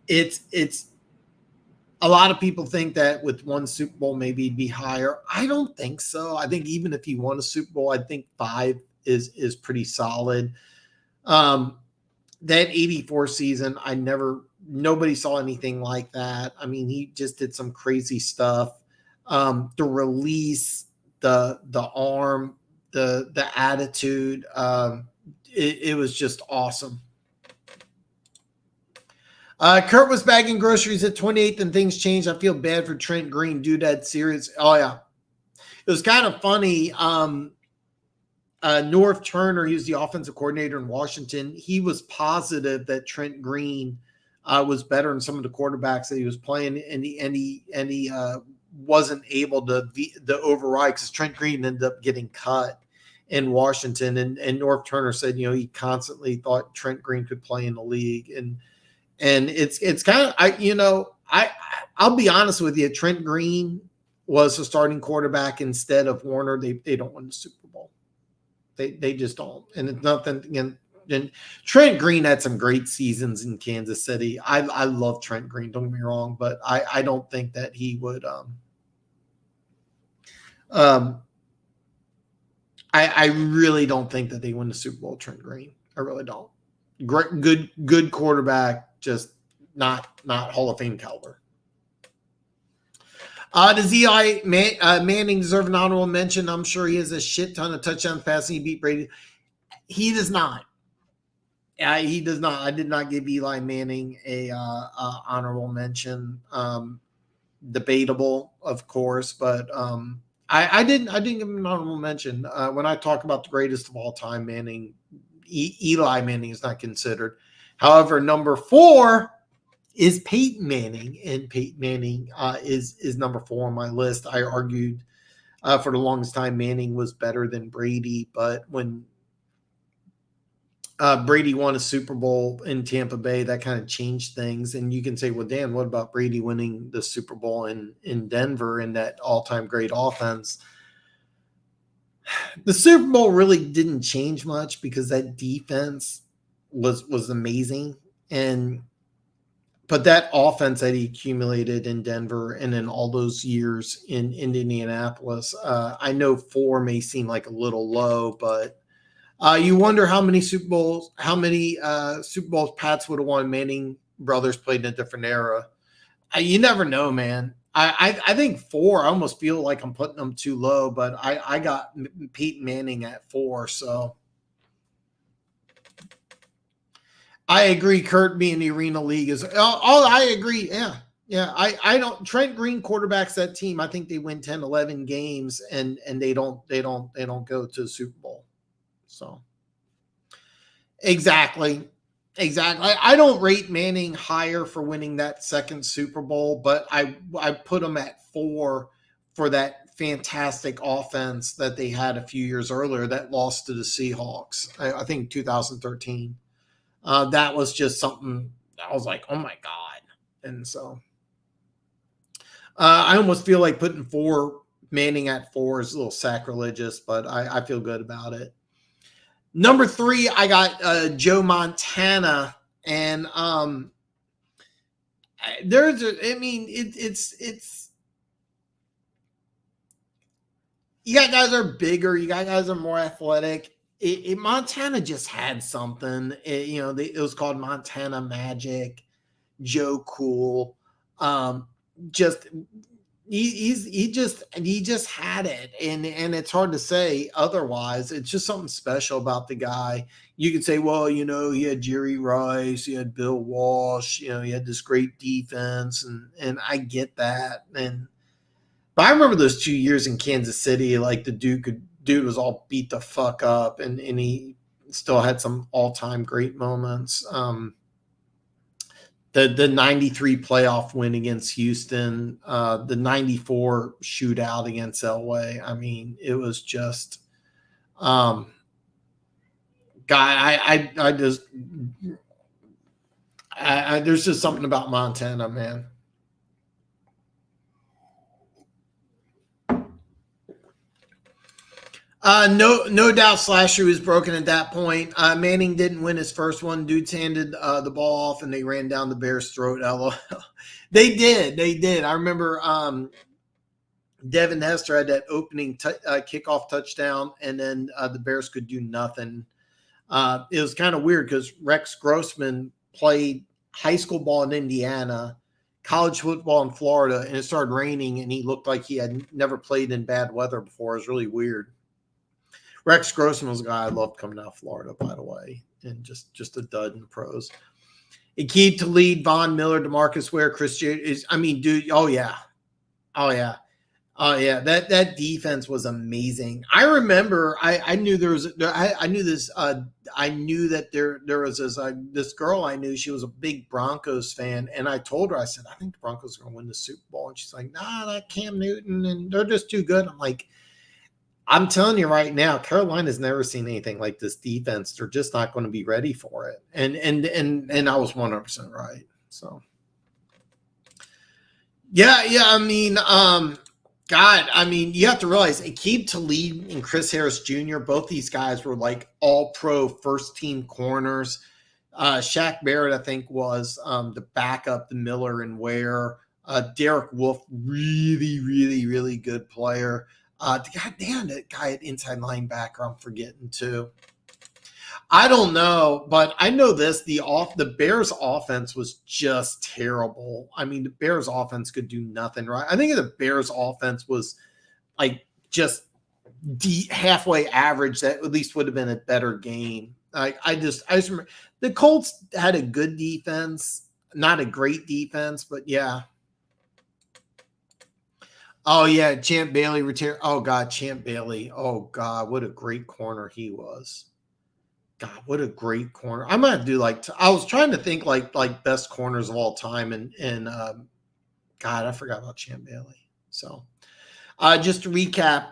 Speaker 1: It's a lot of people think that with one Super Bowl, maybe he'd be higher. I don't think so. I think even if he won a Super Bowl, I think 5 is pretty solid. That 84 season, nobody saw anything like that. I mean, he just did some crazy stuff. The release, the arm, the attitude, it was just awesome. Kurt was bagging groceries at 28th and things changed. I feel bad for Trent Green. Dude had serious. Oh, yeah. It was kind of funny. North Turner, he was the offensive coordinator in Washington. He was positive that Trent Green was better than some of the quarterbacks that he was playing, and he wasn't able to override because Trent Green ended up getting cut in Washington, and North Turner said, he constantly thought Trent Green could play in the league, and it's kind of I'll be honest with you, Trent Green was a starting quarterback instead of Warner. They don't win the Super Bowl. They just don't. And it's nothing again. And Trent Green had some great seasons in Kansas City. I love Trent Green, don't get me wrong, but I don't think that he would I really don't think that they win the Super Bowl, Trent Green. I really don't. Great, good quarterback, just not Hall of Fame caliber. Does Eli Manning deserve an honorable mention? I'm sure he has a shit ton of touchdowns passing. He beat Brady. He does not. He does not. I did not give Eli Manning a honorable mention. Debatable, of course, but I didn't give him an honorable mention. When I talk about the greatest of all time, Manning, Eli Manning is not considered. However, number 4 is Peyton Manning, and Peyton Manning is number 4 on my list. I argued for the longest time Manning was better than Brady, but when Brady won a Super Bowl in Tampa Bay, that kind of changed things. And you can say, well, Dan, what about Brady winning the Super Bowl in Denver and that all-time great offense? The Super Bowl really didn't change much because that defense was amazing. But that offense that he accumulated in Denver and in all those years in Indianapolis, I know 4 may seem like a little low, but you wonder how many Super Bowls Pats would have won. Manning brothers played in a different era. You never know, man. I think 4. I almost feel like I'm putting them too low, but I got Peyton Manning at 4. So I agree. Kurt being the Arena League is all. I agree. Yeah. I don't. Trent Green quarterbacks that team. I think they win 10, 11 games, and they don't go to the Super Bowl. So exactly. I don't rate Manning higher for winning that second Super Bowl, but I put him at 4 for that fantastic offense that they had a few years earlier that lost to the Seahawks. I think 2013. That was just something I was like, oh my God. And so I almost feel like putting Manning at 4 is a little sacrilegious, but I feel good about it. Number 3, I got Joe Montana, and it's you got guys that are bigger, you got guys that are more athletic. Montana just had something. It was called Montana Magic. Joe Cool, he just had it, and it's hard to say otherwise. It's just something special about the guy. You could say, well, he had Jerry Rice, he had Bill Walsh, he had this great defense, and I get that. But I remember those 2 years in Kansas City, like the dude was all beat the fuck up, and he still had some all-time great moments. The 93 playoff win against Houston, the 94 shootout against Elway. I mean, it was just, there's just something about Montana, man. No doubt Slasher was broken at that point. Manning didn't win his first one. Dudes handed the ball off and they ran down the Bears' throat. LOL. They did. I remember Devin Hester had that opening kickoff touchdown, and then the Bears could do nothing. It was kind of weird because Rex Grossman played high school ball in Indiana, college football in Florida, and it started raining, and he looked like he had never played in bad weather before. It was really weird. Rex Grossman was a guy I loved coming out of Florida, by the way, and just a dud in the pros. Aqib Talib, Von Miller, DeMarcus Ware, Chris J is, I mean, dude, oh yeah. Oh yeah. Oh yeah, that defense was amazing. I remember I knew there was I knew this I knew that there was this girl I knew. She was a big Broncos fan, and I told her, I said, I think the Broncos are going to win the Super Bowl, and she's like, Nah, that Cam Newton, and they're just too good. I'm like, I'm telling you right now, Carolina's never seen anything like this defense. They're just not going to be ready for it, and I was 100% right. So yeah, I mean, God, I mean, you have to realize Aqib Talib and Chris Harris Jr., both these guys were like all pro first team corners. Shaq Barrett, I think, was the backup, the Miller and Ware. Derek Wolf, really, really, really good player. God damn, that guy at inside linebacker, I'm forgetting too. I don't know, but I know this: the Bears' offense was just terrible. I mean, the Bears' offense could do nothing right. I think the Bears' offense was like just halfway average. That at least would have been a better game. I just remember the Colts had a good defense, not a great defense, but yeah. Oh yeah, Champ Bailey retired. Oh God, Champ Bailey. Oh God, what a great corner he was. God, what a great corner! I might do I was trying to think like best corners of all time, and God, I forgot about Champ Bailey. So, just to recap: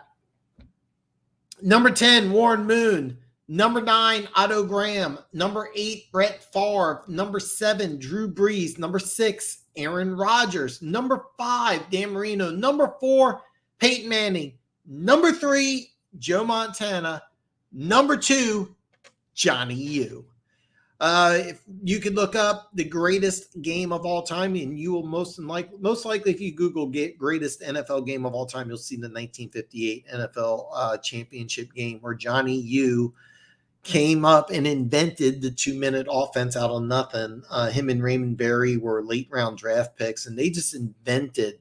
Speaker 1: number 10, Warren Moon; number 9, Otto Graham; number 8, Brett Favre; number 7, Drew Brees; number 6, Aaron Rodgers; number 5, Dan Marino; number 4, Peyton Manning; number 3, Joe Montana; number 2, Johnny U. If you could look up the greatest game of all time, and you will most likely, if you Google greatest NFL game of all time, you'll see the 1958 NFL championship game where Johnny U came up and invented the 2-minute offense out of nothing. Him and Raymond Berry were late round draft picks, and they just invented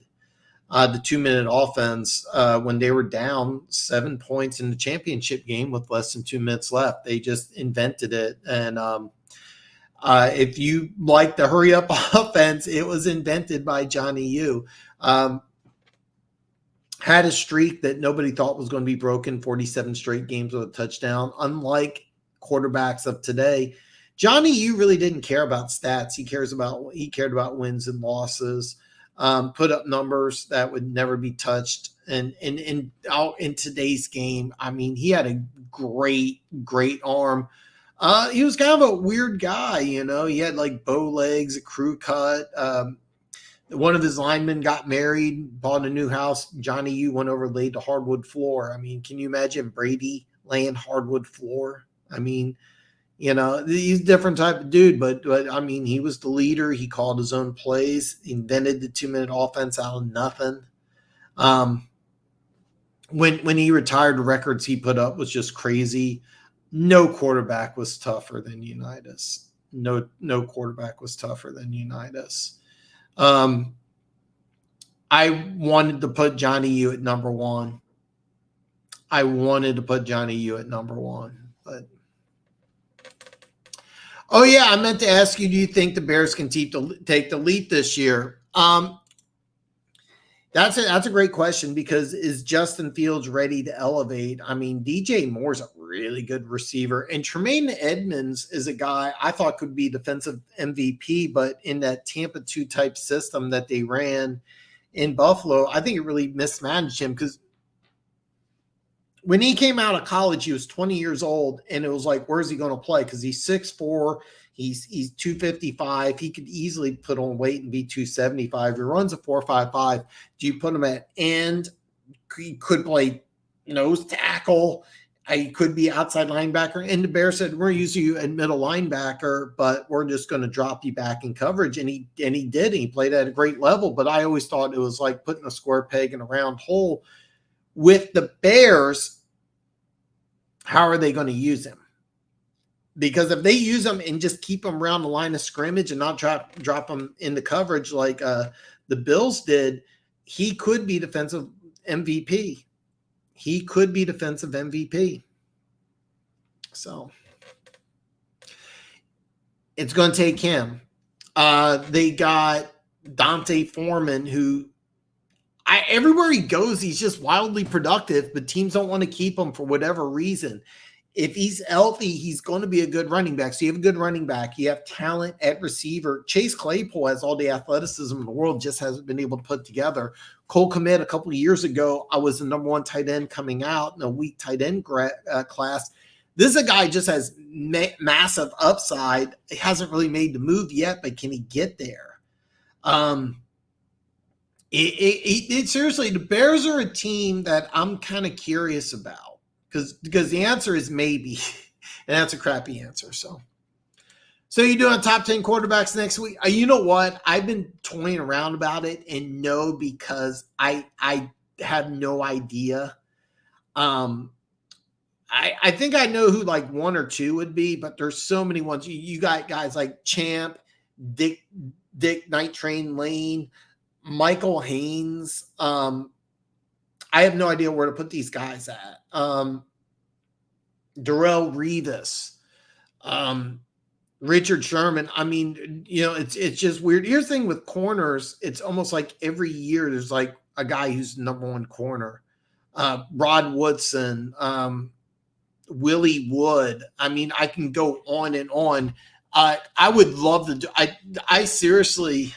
Speaker 1: the 2-minute offense when they were down 7 points in the championship game with less than 2 minutes left. They just invented it. And if you like the hurry up offense, it was invented by Johnny U. Had a streak that nobody thought was going to be broken, 47 straight games with a touchdown. Unlike quarterbacks of today, Johnny U really didn't care about stats. He cared about wins and losses. Put up numbers that would never be touched. And out in today's game, I mean, he had a great arm. He was kind of a weird guy, you know. He had like bow legs, a crew cut. One of his linemen got married, bought a new house. Johnny U went over, laid the hardwood floor. I mean, can you imagine Brady laying hardwood floor? I mean, you know, he's a different type of dude, but I mean, he was the leader. He called his own plays, invented the 2-minute offense out of nothing. When he retired, the records he put up was just crazy. No quarterback was tougher than Unitas. No quarterback was tougher than Unitas. I wanted to put Johnny U at number 1. But oh yeah, I meant to ask you, do you think the Bears can take the leap this year? That's a great question, because is Justin Fields ready to elevate? I mean, DJ Moore's a really good receiver, and Tremaine Edmonds is a guy I thought could be defensive MVP, but in that Tampa 2 type system that they ran in Buffalo, I think it really mismanaged him, because when he came out of college, he was 20 years old, and it was like, where's he going to play? Because he's 6'4", he's 255. He could easily put on weight and be 275. He runs a 4.55. Do you put him at end? He could play nose tackle. He could be outside linebacker. And the Bears said, we're using you at middle linebacker, but we're just going to drop you back in coverage. And he did. He played at a great level. But I always thought it was like putting a square peg in a round hole. With the Bears, how are they going to use him? Because if they use him and just keep him around the line of scrimmage and not drop him in the coverage like the Bills did, he could be defensive MVP. So it's going to take him. They got Dante Foreman, who everywhere he goes, he's just wildly productive, but teams don't want to keep him for whatever reason. If he's healthy, he's going to be a good running back. So you have a good running back. You have talent at receiver. Chase Claypool has all the athleticism in the world, just hasn't been able to put together. Cole Kmet a couple of years ago, I was the number one tight end coming out in a weak tight end class. This is a guy just has massive upside. He hasn't really made the move yet, but can he get there? Seriously, the Bears are a team that I'm kind of curious about. Because the answer is maybe, and that's a crappy answer. So you doing top 10 quarterbacks next week? You know what? I've been toying around about it, and no, because I have no idea. I think I know who like one or two would be, but there's so many ones. You got guys like Champ, Dick Night Train Lane, Michael Haynes. I have no idea where to put these guys at. Darrelle Revis, Richard Sherman. I mean, it's just weird. Here's the thing with corners. It's almost like every year there's like a guy who's number one corner. Rod Woodson, Willie Wood. I mean, I can go on and on. I would love to do. I seriously.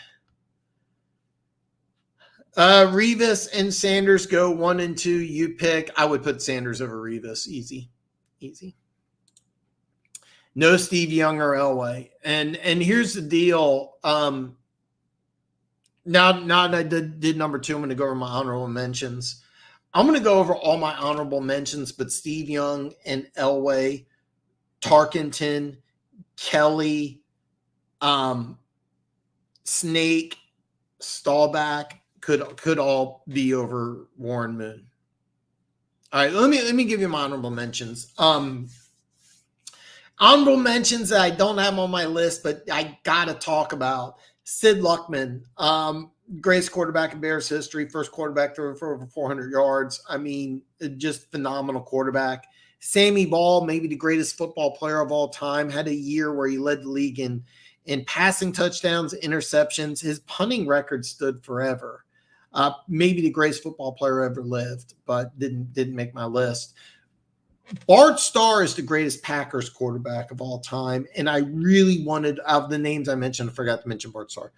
Speaker 1: Revis and Sanders go 1 and 2. You pick. I would put Sanders over Revis. Easy. No Steve Young or Elway. And here's the deal. Now that I did number 2, I'm going to go over my honorable mentions. I'm going to go over all my honorable mentions, but Steve Young and Elway, Tarkenton, Kelly, Snake, Staubach, could all be over Warren Moon. All right, let me give you my honorable mentions. Honorable mentions that I don't have on my list, but I gotta talk about. Sid Luckman, greatest quarterback in Bears history, first quarterback for over 400 yards. I mean, just phenomenal quarterback. Sammy Ball, maybe the greatest football player of all time, had a year where he led the league in passing touchdowns, interceptions. His punting record stood forever. Maybe the greatest football player ever lived, but didn't make my list. Bart Starr is the greatest Packers quarterback of all time, and I really wanted, of the names I mentioned, I forgot to mention Bart Starr.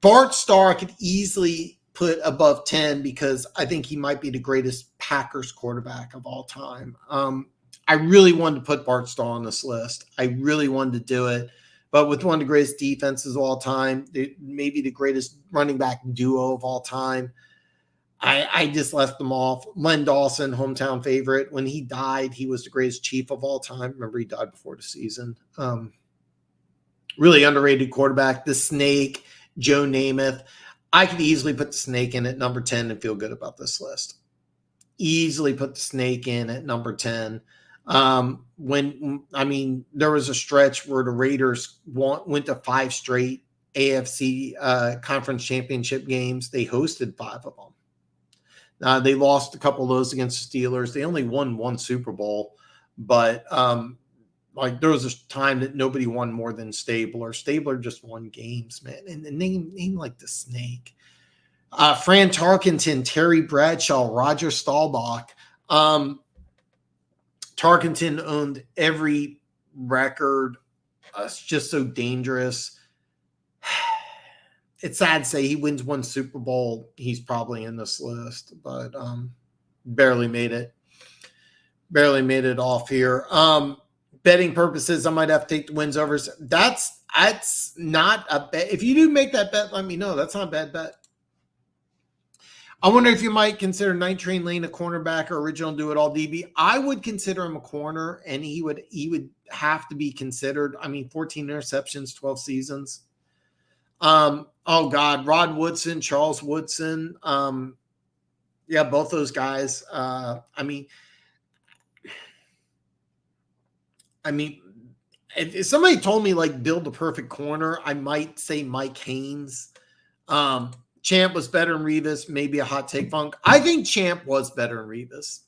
Speaker 1: Bart Starr I could easily put above 10 because I think he might be the greatest Packers quarterback of all time. I really wanted to put Bart Starr on this list. I really wanted to do it. But with one of the greatest defenses of all time, maybe the greatest running back duo of all time, I just left them off. Len Dawson, hometown favorite. When he died, he was the greatest Chief of all time. Remember, he died before the season. Really underrated quarterback. The Snake, Joe Namath. I could easily put the Snake in at number 10 and feel good about this list. Easily put the Snake in at number 10. There was a stretch where the Raiders went to 5 straight AFC conference championship games. They hosted 5 of them. They lost a couple of those against the Steelers. They only won 1 Super Bowl, but there was a time that nobody won more than Stabler. Stabler just won games, man. And the name like the Snake. Fran Tarkenton, Terry Bradshaw, Roger Staubach. Tarkenton owned every record. It's just so dangerous. It's sad to say he wins 1 Super Bowl. He's probably in this list, but barely made it. Barely made it off here. Betting purposes, I might have to take the wins over. That's not a bet. If you do make that bet, let me know. That's not a bad bet. I wonder if you might consider Night Train Lane a cornerback or original do-it-all DB. I would consider him a corner, and he would have to be considered. 14 interceptions, 12 seasons. Rod Woodson, Charles Woodson. Both those guys. If somebody told me like build the perfect corner, I might say Mike Haynes. Champ was better than Revis, maybe a hot take Funk. I think Champ was better than Revis.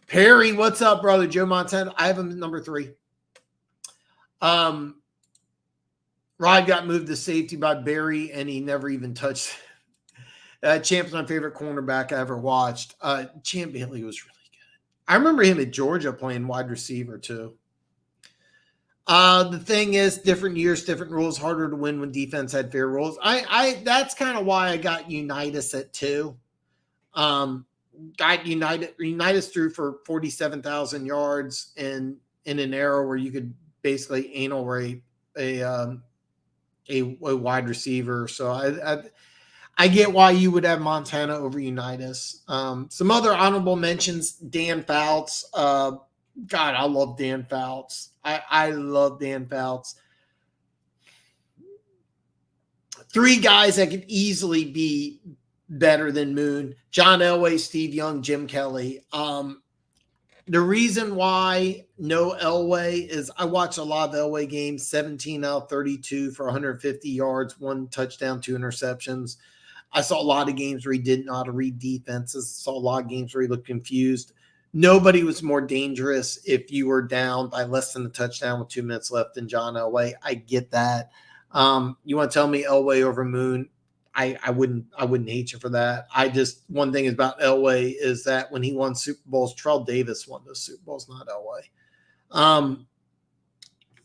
Speaker 1: Perry, what's up, brother? Joe Montana. I have him at number 3. Rod got moved to safety by Barry, and he never even touched. Champ's my favorite cornerback I ever watched. Champ Bailey was really good. I remember him at Georgia playing wide receiver too. The thing is, different years, different rules. Harder to win when defense had fair rules. That's kind of why I got Unitas at 2. Got Unitas threw for 47,000 yards in an era where you could basically anal rape a wide receiver. So I get why you would have Montana over Unitas. Some other honorable mentions: Dan Fouts. God, I love Dan Fouts. I love Dan Fouts. 3 guys that could easily be better than Moon: John Elway, Steve Young, Jim Kelly. The reason why no Elway is I watched a lot of Elway games, 17 out of 32 for 150 yards, 1 touchdown, 2 interceptions. I saw a lot of games where he didn't know how to read defenses. Saw a lot of games where he looked confused. Nobody was more dangerous if you were down by less than a touchdown with 2 minutes left than John Elway. I get that. You want to tell me Elway over Moon? I wouldn't hate you for that. One thing about Elway is that when he won Super Bowls, Terrell Davis won those Super Bowls, not Elway.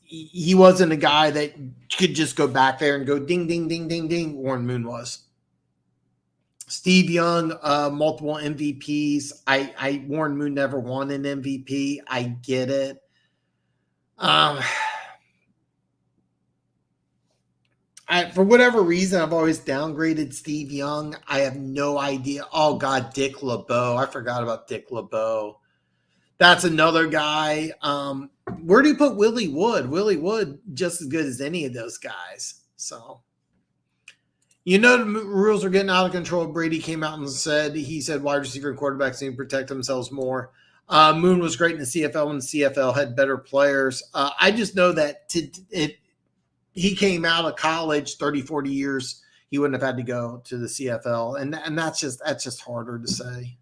Speaker 1: He wasn't a guy that could just go back there and go ding, ding, ding, ding, ding. Warren Moon was. Steve Young, multiple MVPs. Warren Moon never won an MVP. I get it. For whatever reason, I've always downgraded Steve Young. I have no idea. Oh, God, Dick LeBeau. I forgot about Dick LeBeau. That's another guy. Where do you put Willie Wood? Willie Wood, just as good as any of those guys. So, the rules are getting out of control. Brady came out and said wide receiver and quarterbacks need to protect themselves more. Moon was great in the CFL when the CFL had better players. I just know that he came out of college 30, 40 years, he wouldn't have had to go to the CFL. And that's just harder to say.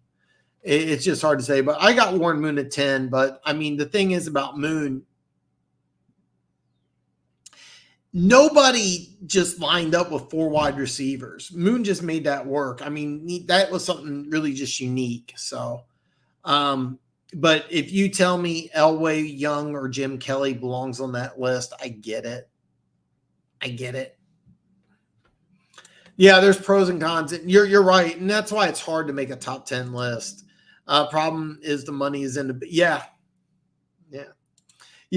Speaker 1: It's just hard to say. But I got Warren Moon at 10. But, I mean, the thing is about Moon, nobody just lined up with 4 wide receivers. Moon just made that work. I mean, that was something really just unique. So, but if you tell me Elway, Young, or Jim Kelly belongs on that list, I get it. Yeah, there's pros and cons. You're right, and that's why it's hard to make a top 10 list. Problem is the money is in the yeah.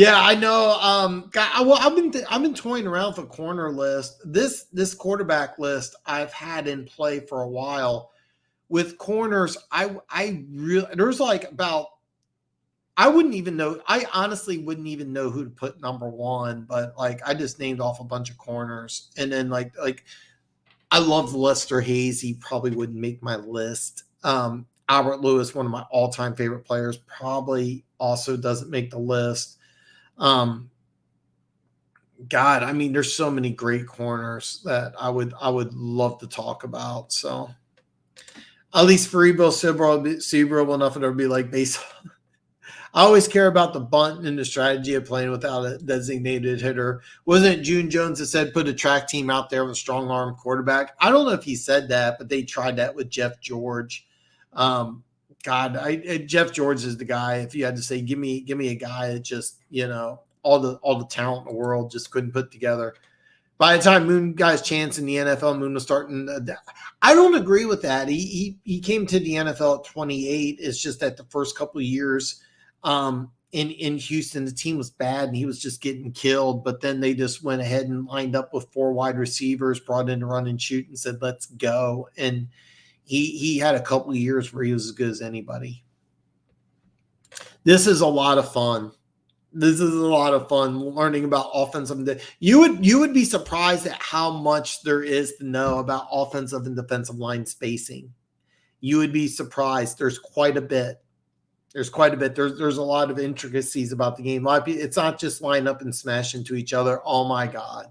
Speaker 1: I know. I've been toying around with a corner list. This quarterback list I've had in play for a while. With corners, there's like about. I wouldn't even know. I honestly wouldn't even know who to put number 1, but like I just named off a bunch of corners, and then like I love Lester Hayes. He probably wouldn't make my list. Albert Lewis, one of my all-time favorite players, probably also doesn't make the list. God, I mean, there's so many great corners that I would love to talk about. So at least Freebo, Cerebral enough it'll be like baseball. I always care about the bunt and the strategy of playing without a designated hitter. Wasn't it June Jones that said put a track team out there with a strong arm quarterback? I don't know if he said that, but they tried that with Jeff George. Jeff George is the guy. If you had to say, give me a guy that just, all the talent in the world just couldn't put together. By the time Moon got his chance in the NFL, Moon was starting. I don't agree with that. He came to the NFL at 28. It's just that the first couple of years in Houston, the team was bad and he was just getting killed. But then they just went ahead and lined up with 4 wide receivers, brought in to run and shoot, and said, "Let's go." And he had a couple of years where he was as good as anybody. This is a lot of fun. Learning about offensive. You would be surprised at how much there is to know about offensive and defensive line spacing. You would be surprised. There's quite a bit. There's a lot of intricacies about the game. It's not just line up and smash into each other. Oh my God.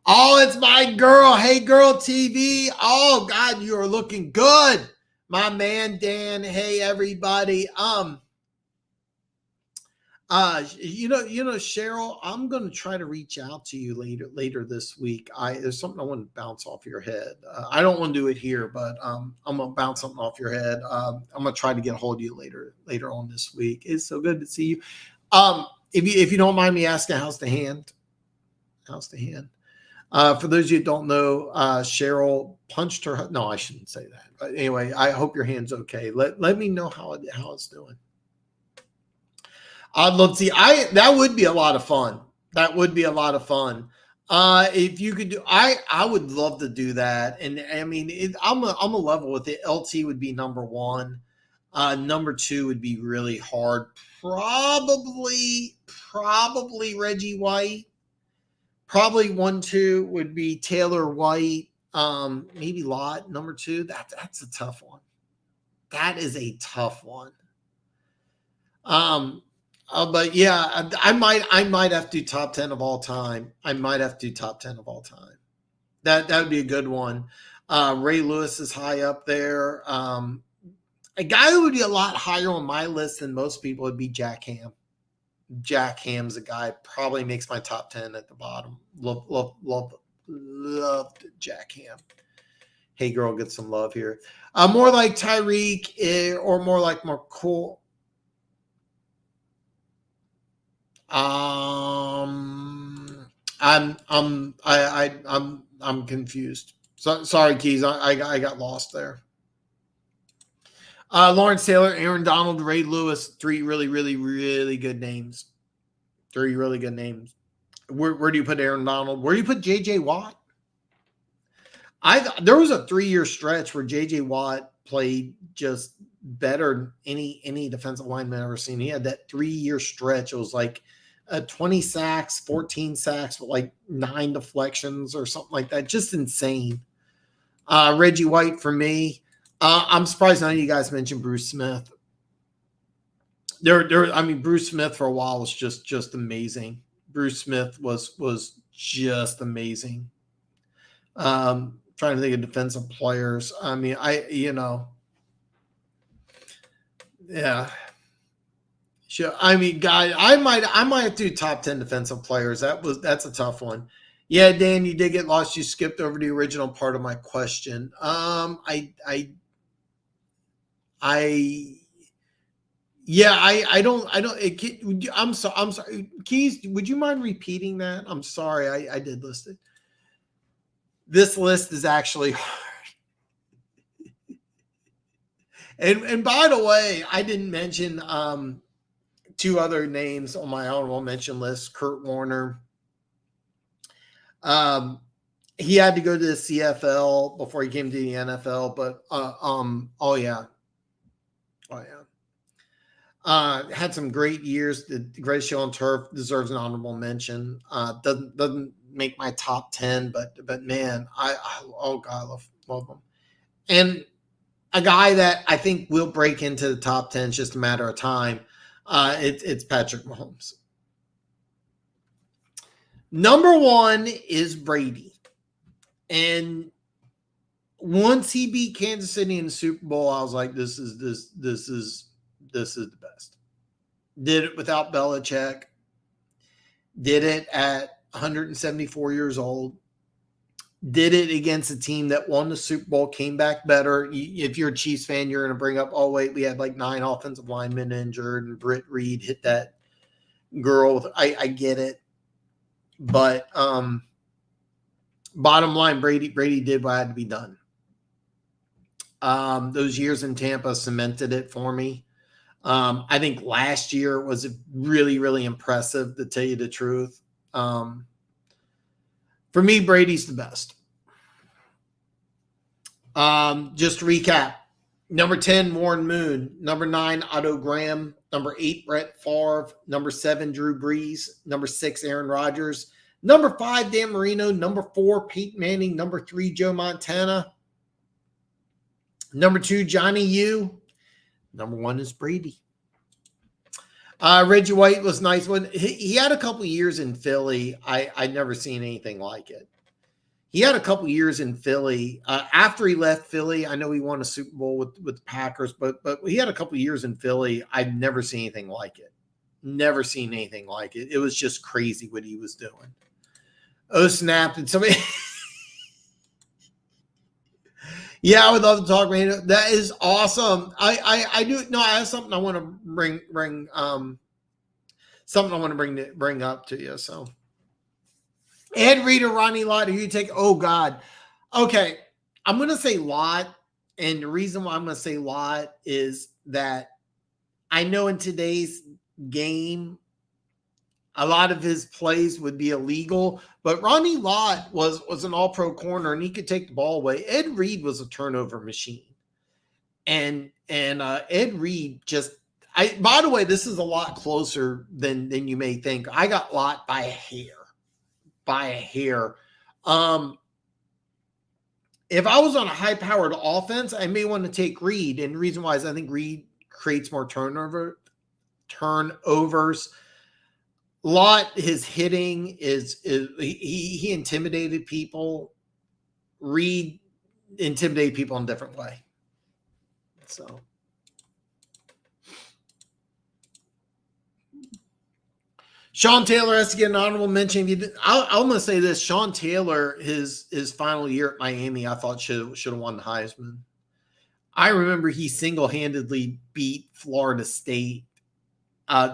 Speaker 1: Oh, it's my girl. Hey, girl TV. Oh God, you are looking good. My man, Dan. Hey, everybody. Cheryl, I'm going to try to reach out to you later this week. There's something I want to bounce off your head. I don't want to do it here, but I'm going to bounce something off your head. I'm going to try to get a hold of you later on this week. It's so good to see you. If you don't mind me asking, how's the hand? How's the hand? For those of you who don't know, Cheryl punched her. No, I shouldn't say that. But anyway, I hope your hand's okay. Let me know how it's doing. I'd love to see. That would be a lot of fun. That would be a lot of fun. If you could do, I would love to do that. And I mean, I'm a level with it. LT would be number one. Number two would be really hard. Probably Reggie White. Probably 1-2 would be Taylor White. Maybe Lott, number two. That's a tough one. That is a tough one. But yeah, I might have to do top 10 of all time. That would be a good one. Ray Lewis is high up there. A guy who would be a lot higher on my list than most people would be Jack Ham. Jack Ham's a guy, probably makes my top 10 at the bottom. Loved Jack Ham. Hey girl, get some love here. More like Tyreek or more like McCool. I'm confused. So, sorry, Keys. I got lost there. Lawrence Taylor, Aaron Donald, Ray Lewis, three really, really, really good names. Three really good names. Where do you put Aaron Donald? Where do you put JJ Watt? There was a 3-year stretch where JJ Watt played just better than any defensive lineman I've ever seen. He had that 3-year stretch. It was like 20 sacks, 14 sacks, with like 9 deflections or something like that. Just insane. Reggie White for me. I'm surprised none of you guys mentioned Bruce Smith. Bruce Smith for a while was just amazing. Bruce Smith was just amazing. Trying to think of defensive players. Yeah. Sure. Guy, I might have to do top 10 defensive players. That's a tough one. Yeah, Dan, you did get lost. You skipped over the original part of my question. I don't. I'm sorry. Keys, would you mind repeating that? I'm sorry. I did list it. This list is actually hard. And by the way, I didn't mention 2 other names on my honorable mention list. Kurt Warner. He had to go to the CFL before he came to the NFL, but had some great years. The greatest show on turf, deserves an honorable mention. Doesn't make my top 10, but man, I love him. And a guy that I think will break into the top 10. It's just a matter of time. It's Patrick Mahomes. Number 1 is Brady. And once he beat Kansas City in the Super Bowl, I was like, this is the best. Did it without Belichick. Did it at 174 years old. Did it against a team that won the Super Bowl, came back better. If you're a Chiefs fan, you're going to bring up, oh, wait, we had like 9 offensive linemen injured, and Britt Reed hit that girl. I get it. But bottom line, Brady did what had to be done. Those years in Tampa cemented it for me. I think last year was really, really impressive, to tell you the truth. For me, Brady's the best. Just to recap. Number 10, Warren Moon. Number 9, Otto Graham. Number 8, Brett Favre. Number 7, Drew Brees. Number 6, Aaron Rodgers. Number 5, Dan Marino. Number 4, Peyton Manning. Number 3, Joe Montana. Number 2, Johnny U. Number 1 is Brady. Reggie White was nice. When he had a couple years in Philly, I'd never seen anything like it. He had a couple years in Philly. After he left Philly, I know he won a Super Bowl with the Packers, but he had a couple years in Philly. I've never seen anything like it. Never seen anything like it. It was just crazy what he was doing. Oh, snap. And somebody. Yeah, I would love to talk, man. That is awesome. I do. No, I have something I want to bring something I want to bring up to you. So, Ed Reed or Ronnie Lott, who you take? Oh God. Okay, I'm going to say Lott, and the reason why I'm going to say Lott is that I know in today's game, a lot of his plays would be illegal, but Ronnie Lott was an all-pro corner and he could take the ball away. Ed Reed was a turnover machine. And Ed Reed just by the way, this is a lot closer than you may think. I got Lott by a hair. By a hair. If I was on a high-powered offense, I may want to take Reed. And the reason why is I think Reed creates more turnovers. Lott, his hitting is he intimidated people. Reed intimidated people in a different way. So, Sean Taylor has to get an honorable mention. I'm going to say this: Sean Taylor, his final year at Miami, I thought should have won the Heisman. I remember he single-handedly beat Florida State.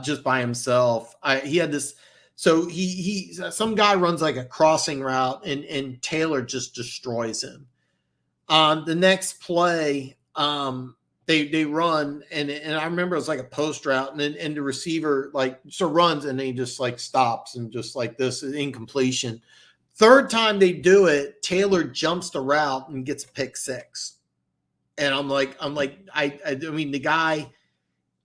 Speaker 1: Just by himself. He had this, so he some guy runs like a crossing route and Taylor just destroys him. The next play, they run and I remember it was like a post route and the receiver like so runs and he just like stops and just like this is incompletion. Third time they do it, Taylor jumps the route and gets a pick six. And I'm like, I mean, the guy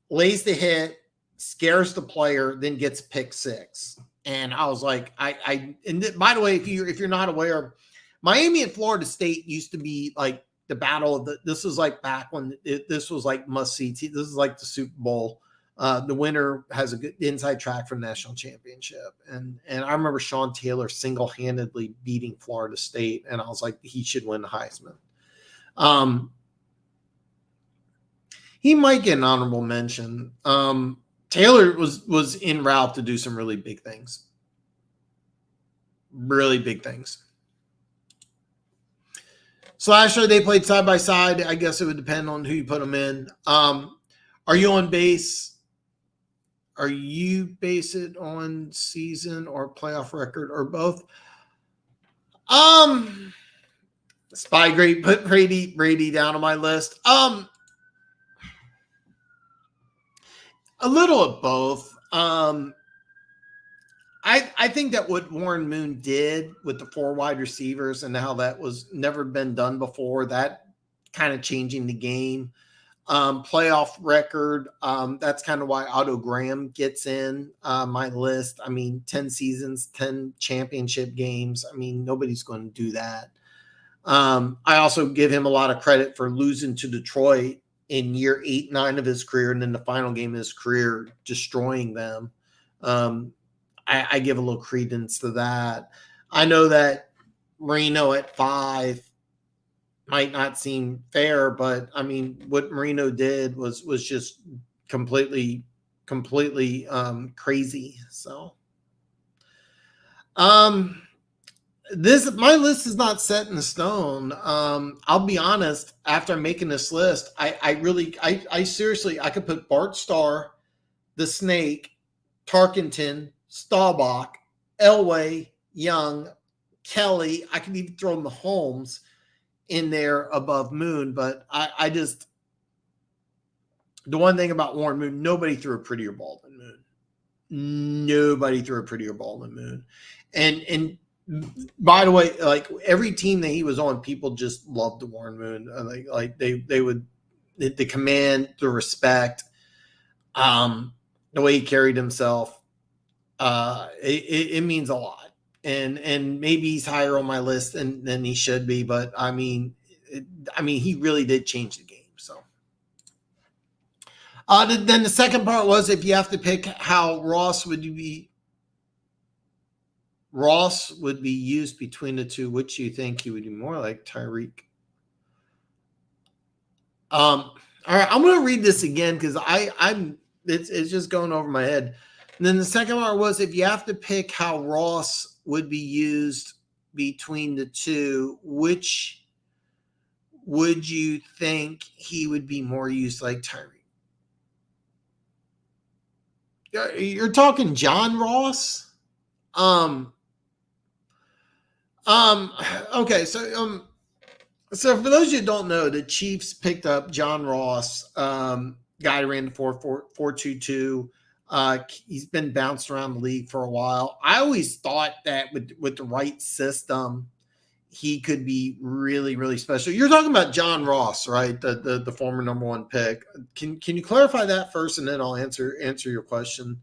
Speaker 1: lays the hit, scares the player, then gets pick six. And I was like, and by the way, if you're not aware, Miami and Florida State used to be like the battle of this was like back when this was like must see. This is like the Super Bowl. The winner has a good inside track for the national championship. And I remember Sean Taylor single-handedly beating Florida State. And I was like, he should win the Heisman. He might get an honorable mention. Taylor was en route to do some really big things. Really big things. Slasher, they played side by side. I guess it would depend on who you put them in. Are you on base? Are you base it on season or playoff record or both? Spy Great put Brady down on my list. A little of both. I think that what Warren Moon did with the 4 wide receivers and how that was never been done before, that kind of changing the game. Playoff record, that's kind of why Otto Graham gets in my list. I mean, 10 seasons, 10 championship games. I mean, nobody's going to do that. I also give him a lot of credit for losing to Detroit in year 8, 9 of his career, and then the final game of his career, destroying them. I give a little credence to that. I know that Marino at 5 might not seem fair, but I mean, what Marino did was just completely crazy. So, my list is not set in stone. I'll be honest. After making this list, I seriously, I could put Bart Starr, the Snake, Tarkenton, Staubach, Elway, Young, Kelly. I could even throw Mahomes in there above Moon, but I just, the one thing about Warren Moon, nobody threw a prettier ball than Moon. Nobody threw a prettier ball than Moon. And by the way, like every team that he was on, people just loved Warren Moon. Like they would, the command, the respect, the way he carried himself. It means a lot, and maybe he's higher on my list than he should be, but I mean, he really did change the game. So, then the second part was if you have to pick how Ross would be used between the two, which you think he would be more like Tyreek? All right, I'm going to read this again because it's just going over my head. And then the second part was, if you have to pick how Ross would be used between the two, which would you think he would be more used like Tyreek? You're talking John Ross? Okay, so for those of you who don't know, the Chiefs picked up John Ross, guy who ran the 4.22. He's been bounced around the league for a while. I always thought that with the right system, he could be really, really special. You're talking about John Ross, right? The former number one pick. Can you clarify that first, and then I'll answer your question.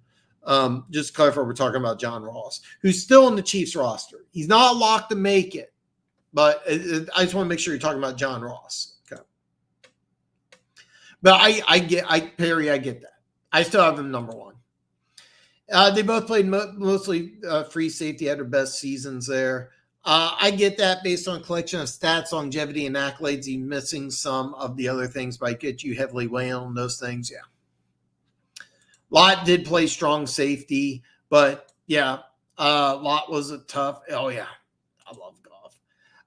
Speaker 1: Just clarify, we're talking about John Ross, who's still in the Chiefs roster. He's not locked to make it, but I just want to make sure you're talking about John Ross. Okay. But I get that. I still have him number one. They both played mostly free safety, had their best seasons there. I get that based on collection of stats, longevity, and accolades. He's missing some of the other things, but I get you heavily weighing on those things. Yeah. Lott did play strong safety, but yeah, Lott was a tough. Oh, yeah. I love Goff.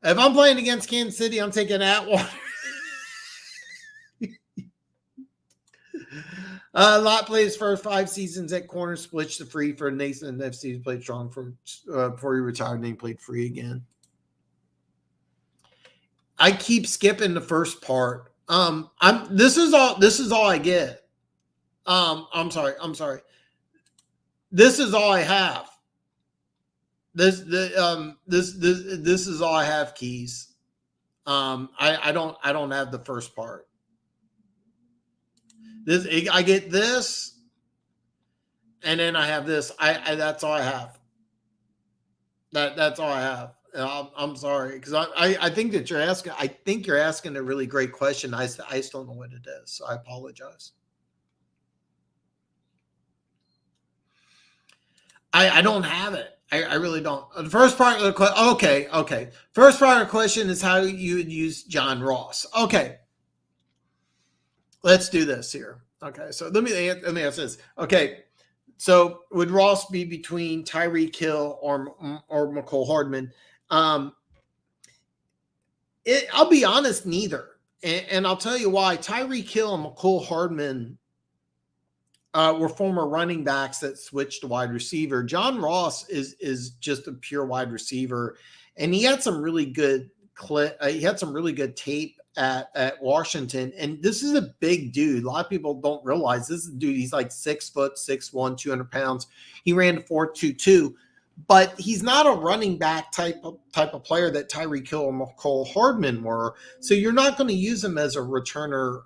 Speaker 1: If I'm playing against Kansas City, I'm taking Atwater. Lott played his first 5 seasons at corner, split to free for Nathan FC. Played strong before he retired, and he played free again. I keep skipping the first part. This is all I get. I'm sorry. This is all I have. This is all I have, Keys. I don't have the first part. I get this, and then I have this. That's all I have. That's all I have. I'm sorry, because I think that you're asking. I think you're asking a really great question. I just don't know what it is, so I apologize. I don't have it. I really don't. The first part of the question. Okay. First part of the question is how you would use John Ross. Okay. Let's do this here. Okay, so let me answer this. Okay, so would Ross be between Tyreek Hill or McCole Hardman? I'll be honest, neither. And I'll tell you why. Tyreek Hill and McCole Hardman were former running backs that switched to wide receiver. John Ross is just a pure wide receiver, and he had some really good tape at Washington. And this is a big dude. A lot of people don't realize this is a dude. He's like 6 foot, 6'1", 200 pounds. He ran 4.22, but he's not a running back type of player that Tyreek Hill or McCole Hardman were. So you're not going to use him as a returner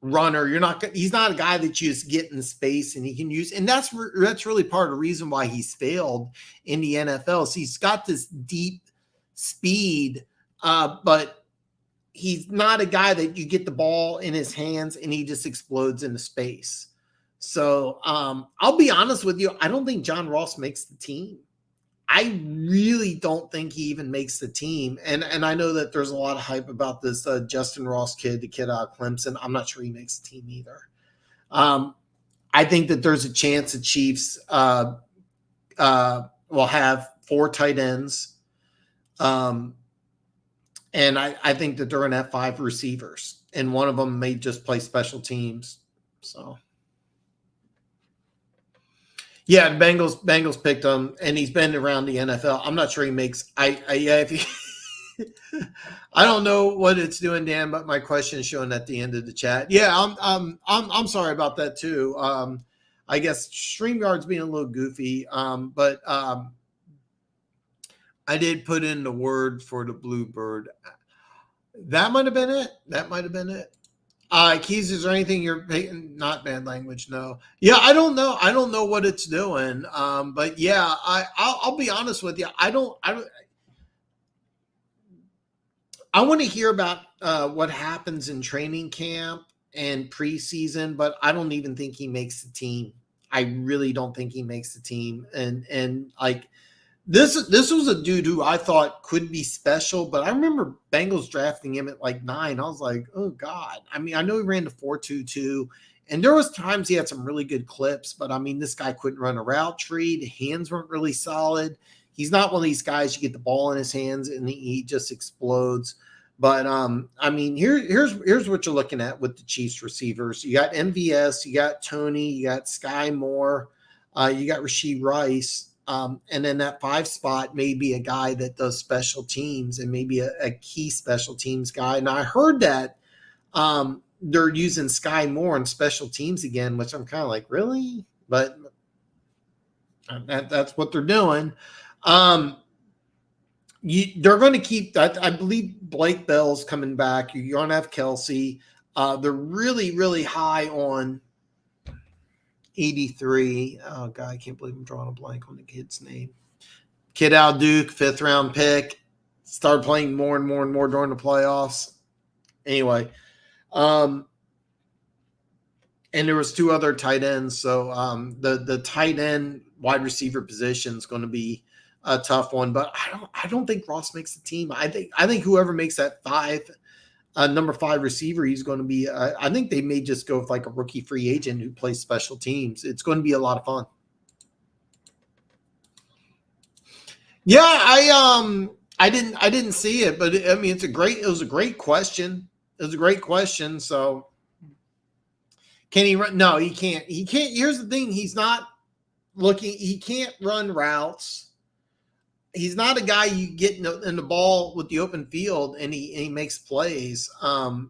Speaker 1: runner. He's not a guy that you just get in space and he can use. And that's really part of the reason why he's failed in the NFL. So he's got this deep speed, but he's not a guy that you get the ball in his hands and he just explodes into space. So I'll be honest with you. I don't think John Ross makes the team. I really don't think he even makes the team. And I know that there's a lot of hype about this Justin Ross kid, the kid out of Clemson. I'm not sure he makes the team either. I think that there's a chance the Chiefs will have 4 tight ends. And I think that they're going to have 5 receivers. And one of them may just play special teams. So. Yeah, the Bengals picked him, and he's been around the NFL. I'm not sure he makes. I don't know what it's doing, Dan, but my question is showing at the end of the chat. Yeah, I'm sorry about that too. I guess Streamyard's being a little goofy, but I did put in the word for the Bluebird. That might have been it. Keys, is there anything you're not bad language? No. Yeah, I don't know. I don't know what it's doing. But yeah, I'll be honest with you. I want to hear about what happens in training camp and preseason, but I don't even think he makes the team. I really don't think he makes the team. And like this was a dude who I thought could be special, but I remember Bengals drafting him at like 9. I was like, oh God. I mean, I know he ran the 4.22 And there was times he had some really good clips, but I mean, this guy couldn't run a route tree. The hands weren't really solid. He's not one of these guys you get the ball in his hands and he just explodes. But I mean, here's what you're looking at with the Chiefs receivers. You got MVS, you got Tony, you got Sky Moore, you got Rashee Rice. And then that 5 spot may be a guy that does special teams and maybe a key special teams guy. And I heard that they're using Sky Moore in special teams again, which I'm kind of like, really? But that's what they're doing. They're going to keep that. I believe Blake Bell's coming back. You're going to have Kelsey. They're really, really high on 83. Oh, God, I can't believe I'm drawing a blank on the kid's name. Kid out Duke, 5th round pick. Started playing more and more and more during the playoffs. Anyway, and there was 2 other tight ends. So the tight end wide receiver position is going to be a tough one, but I don't think Ross makes the team. I think whoever makes that number 5 receiver, he's going to be. I think they may just go with like a rookie free agent who plays special teams. It's going to be a lot of fun. Yeah, I didn't see it, but I mean, it was a great question. It was a great question. So can he run? No, he can't. He can't. Here's the thing. He's not looking. He can't run routes. He's not a guy you get in the ball with the open field and he makes plays. And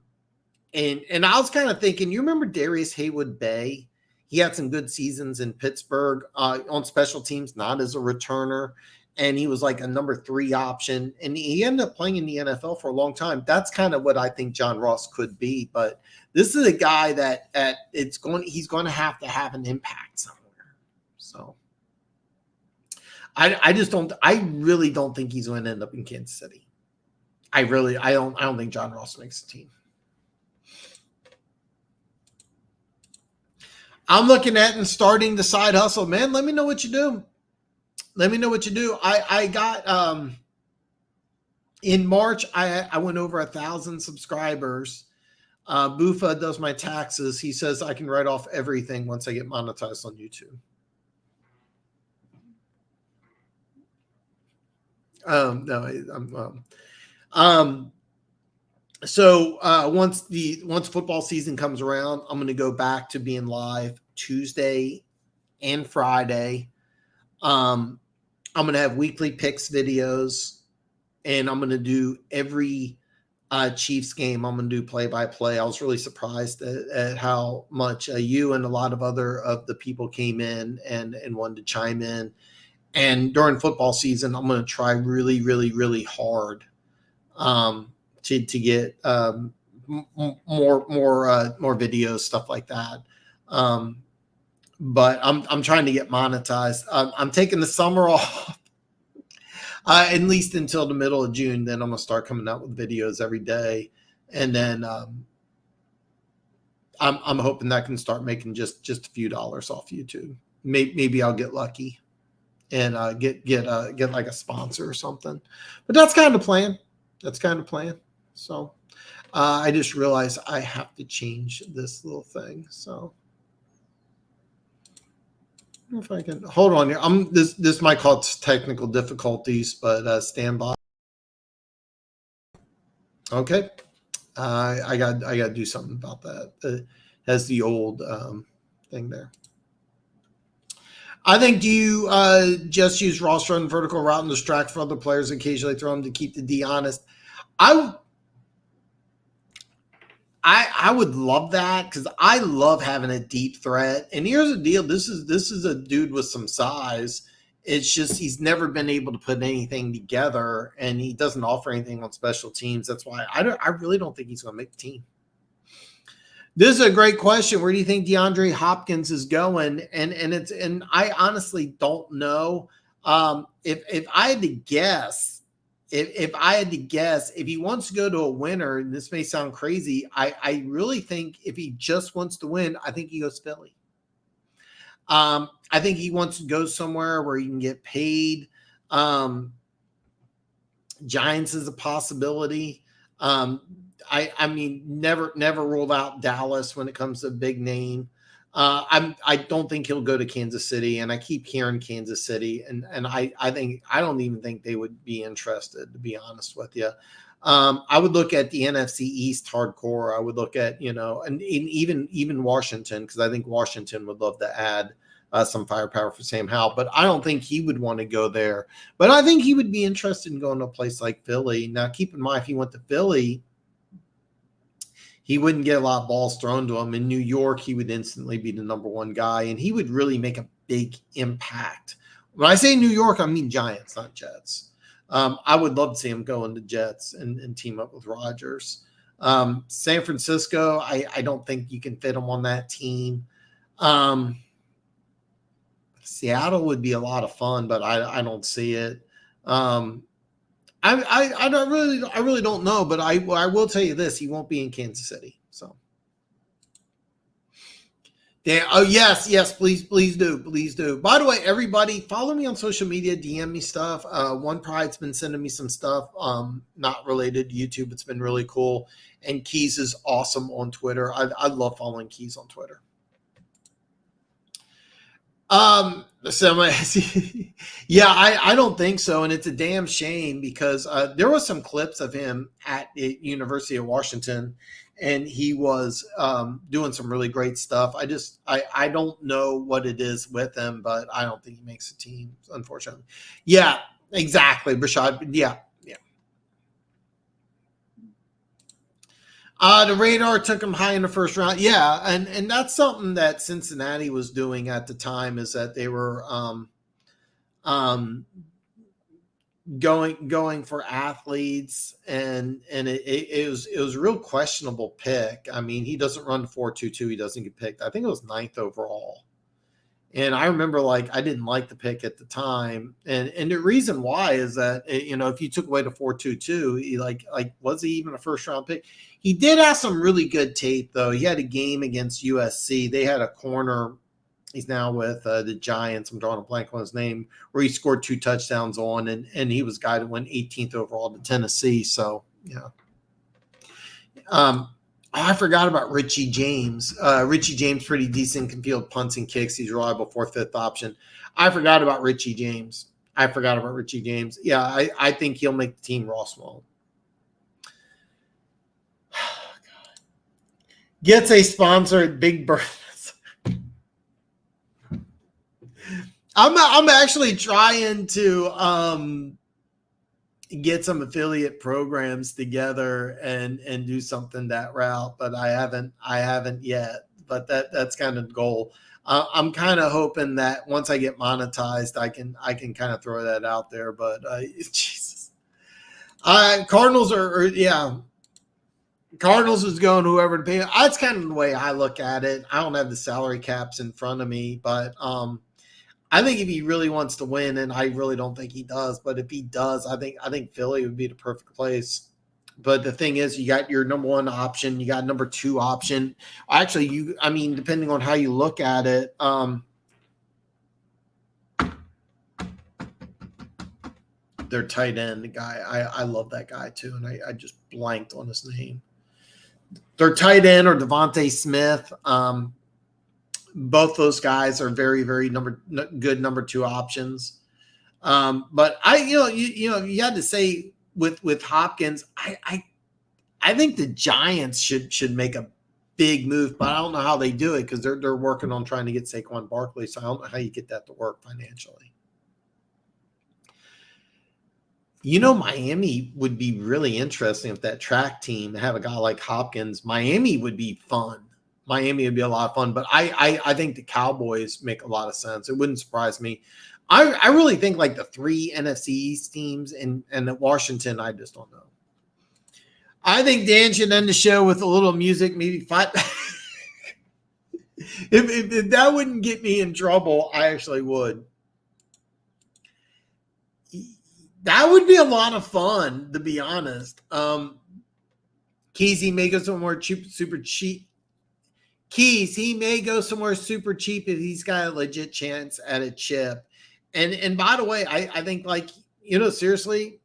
Speaker 1: I was kind of thinking, you remember Darius Haywood-Bay? He had some good seasons in Pittsburgh on special teams, not as a returner. And he was like a number 3 option. And he ended up playing in the NFL for a long time. That's kind of what I think John Ross could be. But this is a guy that he's going to have an impact somewhere. So I really don't think he's going to end up in Kansas City. I don't think John Ross makes the team. I'm looking at and starting the side hustle, man. Let me know what you do. Let me know what you do. I got in March, I went over 1,000 subscribers. Bufa does my taxes. He says I can write off everything once I get monetized on YouTube. So once football season comes around, I'm going to go back to being live Tuesday and Friday. I'm going to have weekly picks videos, and I'm going to do every Chiefs game. I'm going to do play-by-play. I was really surprised at how much you and a lot of other of the people came in and wanted to chime in. And during football season, I'm going to try really, really, really hard to get more videos, stuff like that. But I'm trying to get monetized. I'm taking the summer off, at least until the middle of June. Then I'm gonna start coming out with videos every day, and then I'm hoping that I can start making just a few dollars off YouTube. Maybe I'll get lucky and get like a sponsor or something. But that's kind of the plan. So I just realized I have to change this little thing. So if I can hold on here, this might cause technical difficulties, but stand by. Okay, I got to do something about that. It has the old thing there. I think, do you just use Ross run vertical route and distract from other players, occasionally throw them to keep the D honest? I would love that, because I love having a deep threat. And here's the deal: this is a dude with some size. It's just he's never been able to put anything together, and he doesn't offer anything on special teams. That's why I really don't think he's going to make the team. This is a great question. Where do you think DeAndre Hopkins is going? And I honestly don't know. If I had to guess, if he wants to go to a winner, and this may sound crazy, I really think if he just wants to win, I think he goes Philly. I think he wants to go somewhere where he can get paid. Giants is a possibility. I mean, never ruled out Dallas when it comes to big name. I don't think he'll go to Kansas City, and I keep hearing Kansas City, and I don't even think they would be interested, to be honest with you. I would look at the NFC East hardcore. I would look at, and even Washington, because I think Washington would love to add some firepower for Sam Howell, but I don't think he would want to go there. But I think he would be interested in going to a place like Philly. Now, keep in mind, if he went to Philly, he wouldn't get a lot of balls thrown to him. In New York, he would instantly be the number one guy, and he would really make a big impact. When I say New York, I mean Giants, not Jets. I would love to see him go into Jets and team up with Rodgers. San Francisco, I don't think you can fit him on that team. Seattle would be a lot of fun, but I don't see it. I really don't know, but I will tell you this: he won't be in Kansas City. So, yeah. Oh yes, please do. By the way, everybody, follow me on social media, DM me stuff. One Pride's been sending me some stuff, not related to YouTube. It's been really cool, and Keys is awesome on Twitter. I love following Keys on Twitter. Yeah, I don't think so, and it's a damn shame because there was some clips of him at the University of Washington, and he was doing some really great stuff. I don't know what it is with him, but I don't think he makes the team, unfortunately. Yeah, exactly, Brashad. Yeah. The radar took him high in the first round. Yeah, and that's something that Cincinnati was doing at the time, is that they were going for athletes, and it was a real questionable pick. I mean, he doesn't run 4.22. He doesn't get picked. I think it was 9th overall. And I remember, I didn't like the pick at the time, and the reason why is that, if you took away the 4.22, he was he even a first round pick? He did have some really good tape, though. He had a game against USC. They had a corner. He's now with the Giants. I'm drawing a blank on his name, where he scored 2 touchdowns on, and he was a guy that went 18th overall to Tennessee. So yeah. I forgot about Richie James. Richie James, pretty decent, can field punts and kicks. He's reliable 4th, 5th option. I forgot about Richie James. Yeah, I think he'll make the team. Ross won't. Gets a sponsor at Big Bird. I'm actually trying to get some affiliate programs together and do something that route, but I haven't yet. But that's kind of the goal. I'm kind of hoping that once I get monetized, I can kind of throw that out there. But Jesus, Cardinals Cardinals is going whoever to pay. That's kind of the way I look at it. I don't have the salary caps in front of me, but I think if he really wants to win, and I really don't think he does, but if he does, I think Philly would be the perfect place. But the thing is, you got your number 1 option, you got number 2 option. Actually, depending on how you look at it, their tight end guy, I love that guy too, and I just blanked on his name. Their tight end, or Devontae Smith. Both those guys are very, very good number 2 options. But you had to say with Hopkins, I think the Giants should make a big move, but I don't know how they do it, because they're working on trying to get Saquon Barkley. So I don't know how you get that to work financially. Miami would be really interesting if that track team have a guy like Hopkins. Miami would be fun. Miami would be a lot of fun, but I think the Cowboys make a lot of sense. It wouldn't surprise me. I really think the 3 NFC East teams and Washington, I just don't know. I think Dan should end the show with a little music, maybe 5. if that wouldn't get me in trouble, I actually would. That would be a lot of fun, to be honest. Keys, he may go somewhere super cheap. Keys, he may go somewhere super cheap if he's got a legit chance at a chip. And by the way, I think seriously,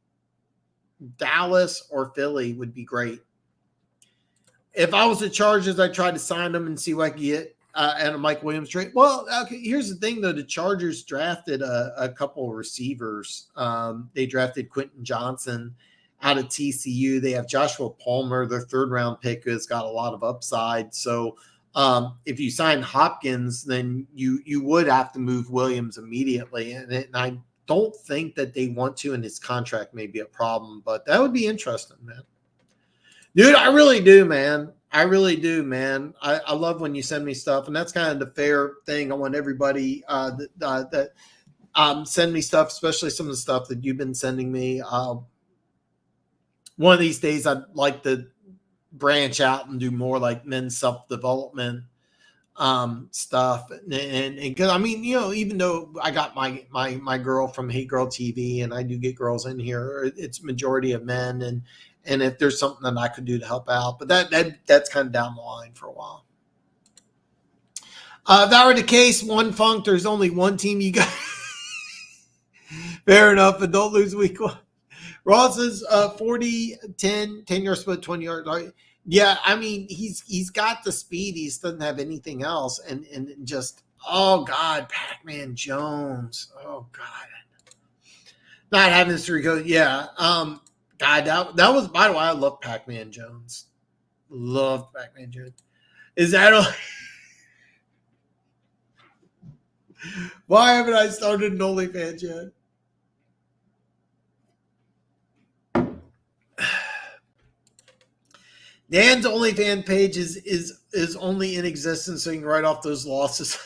Speaker 1: Dallas or Philly would be great. If I was the Chargers, I'd try to sign them and see what I could get at a Mike Williams trade. Well, okay, here's the thing, though. The Chargers drafted a couple of receivers. They drafted Quentin Johnson out of TCU. They have Joshua Palmer, their third-round pick, has got a lot of upside. So if you sign Hopkins, then you would have to move Williams immediately. And I don't think that they want to, and his contract may be a problem. But that would be interesting, man. Dude, I really do, man. I really do, man. I love when you send me stuff, and that's kind of the fair thing. I want everybody that send me stuff, especially some of the stuff that you've been sending me. One of these days, I'd like to branch out and do more like men's self-development stuff. And because I mean, you know, even though I got my girl from Hate Girl TV, and I do get girls in here, it's majority of men, and if there's something that I could do to help out, but that's kind of down the line for a while. If that were the case, one funk, there's only one team you got. Fair enough, but don't lose week one. Ross is 40, 10 yard split, 20 yard. Yeah, I mean, he's got the speed. He just doesn't have anything else. And just, oh, God, Pac-Man Jones. Oh, God. Not having this recode. Yeah. God, that was, by the way, I love Pac-Man Jones. Love Pac-Man Jones. Is that all? Why haven't I started an OnlyFans yet? Dan's OnlyFans page is only in existence so you can write off those losses.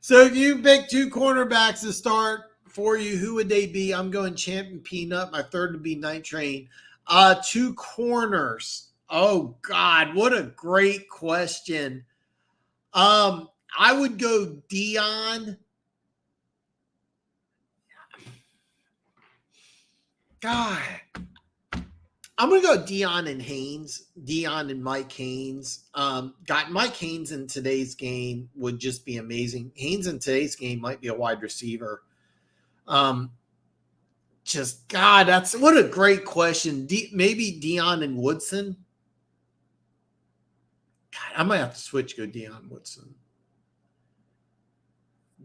Speaker 1: So if you pick two cornerbacks to start for you, who would they be? I'm going Champ and Peanut. My third would be Night Train. Two corners. Oh, God, what a great question. I would go Dion. God. I'm going to go Dion and Haynes. Dion and Mike Haynes. Mike Haynes in today's game would just be amazing. Haynes in today's game might be a wide receiver. Just, God, that's what a great question. Maybe Dion and Woodson. God, I might have to switch, go Dion Woodson.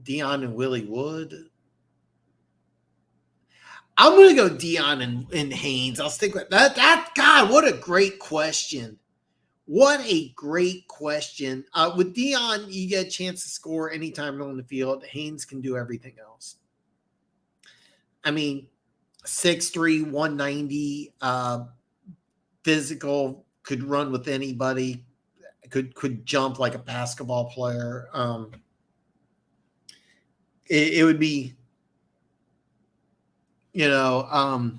Speaker 1: Dion and Willie Wood. I'm going to go Dion and Haynes. I'll stick with that. God, what a great question. What a great question. With Dion, you get a chance to score anytime on the field. Haynes can do everything else. I mean, 6'3", 190, physical, could run with anybody, could jump like a basketball player. It would be, you know,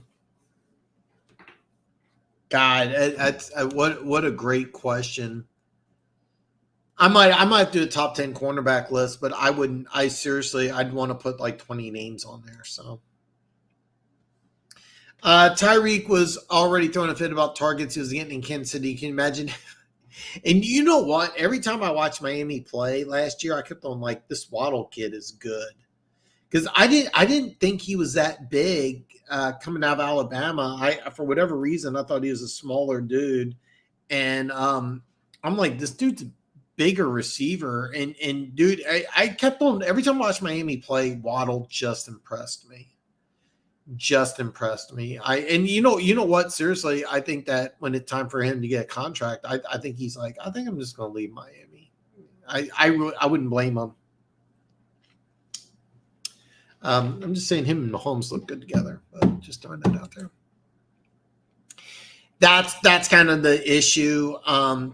Speaker 1: God, that's what a great question. I might do a top 10 cornerback list, but I'd want to put like 20 names on there. So Tyreek was already throwing a fit about targets he was getting in Kansas City. Can you imagine? And you know what? Every time I watched Miami play last year, I kept on like, this Waddle kid is good. Because I didn't think he was that big coming out of Alabama. For whatever reason, I thought he was a smaller dude. And I'm like, this dude's a bigger receiver. And dude, I kept on, every time I watched Miami play, Waddle just impressed me. And you know what? Seriously, I think that when it's time for him to get a contract, I think he's like, I think I'm just going to leave Miami. I wouldn't blame him. I'm just saying him and Mahomes look good together, but just throwing that out there. That's kind of the issue.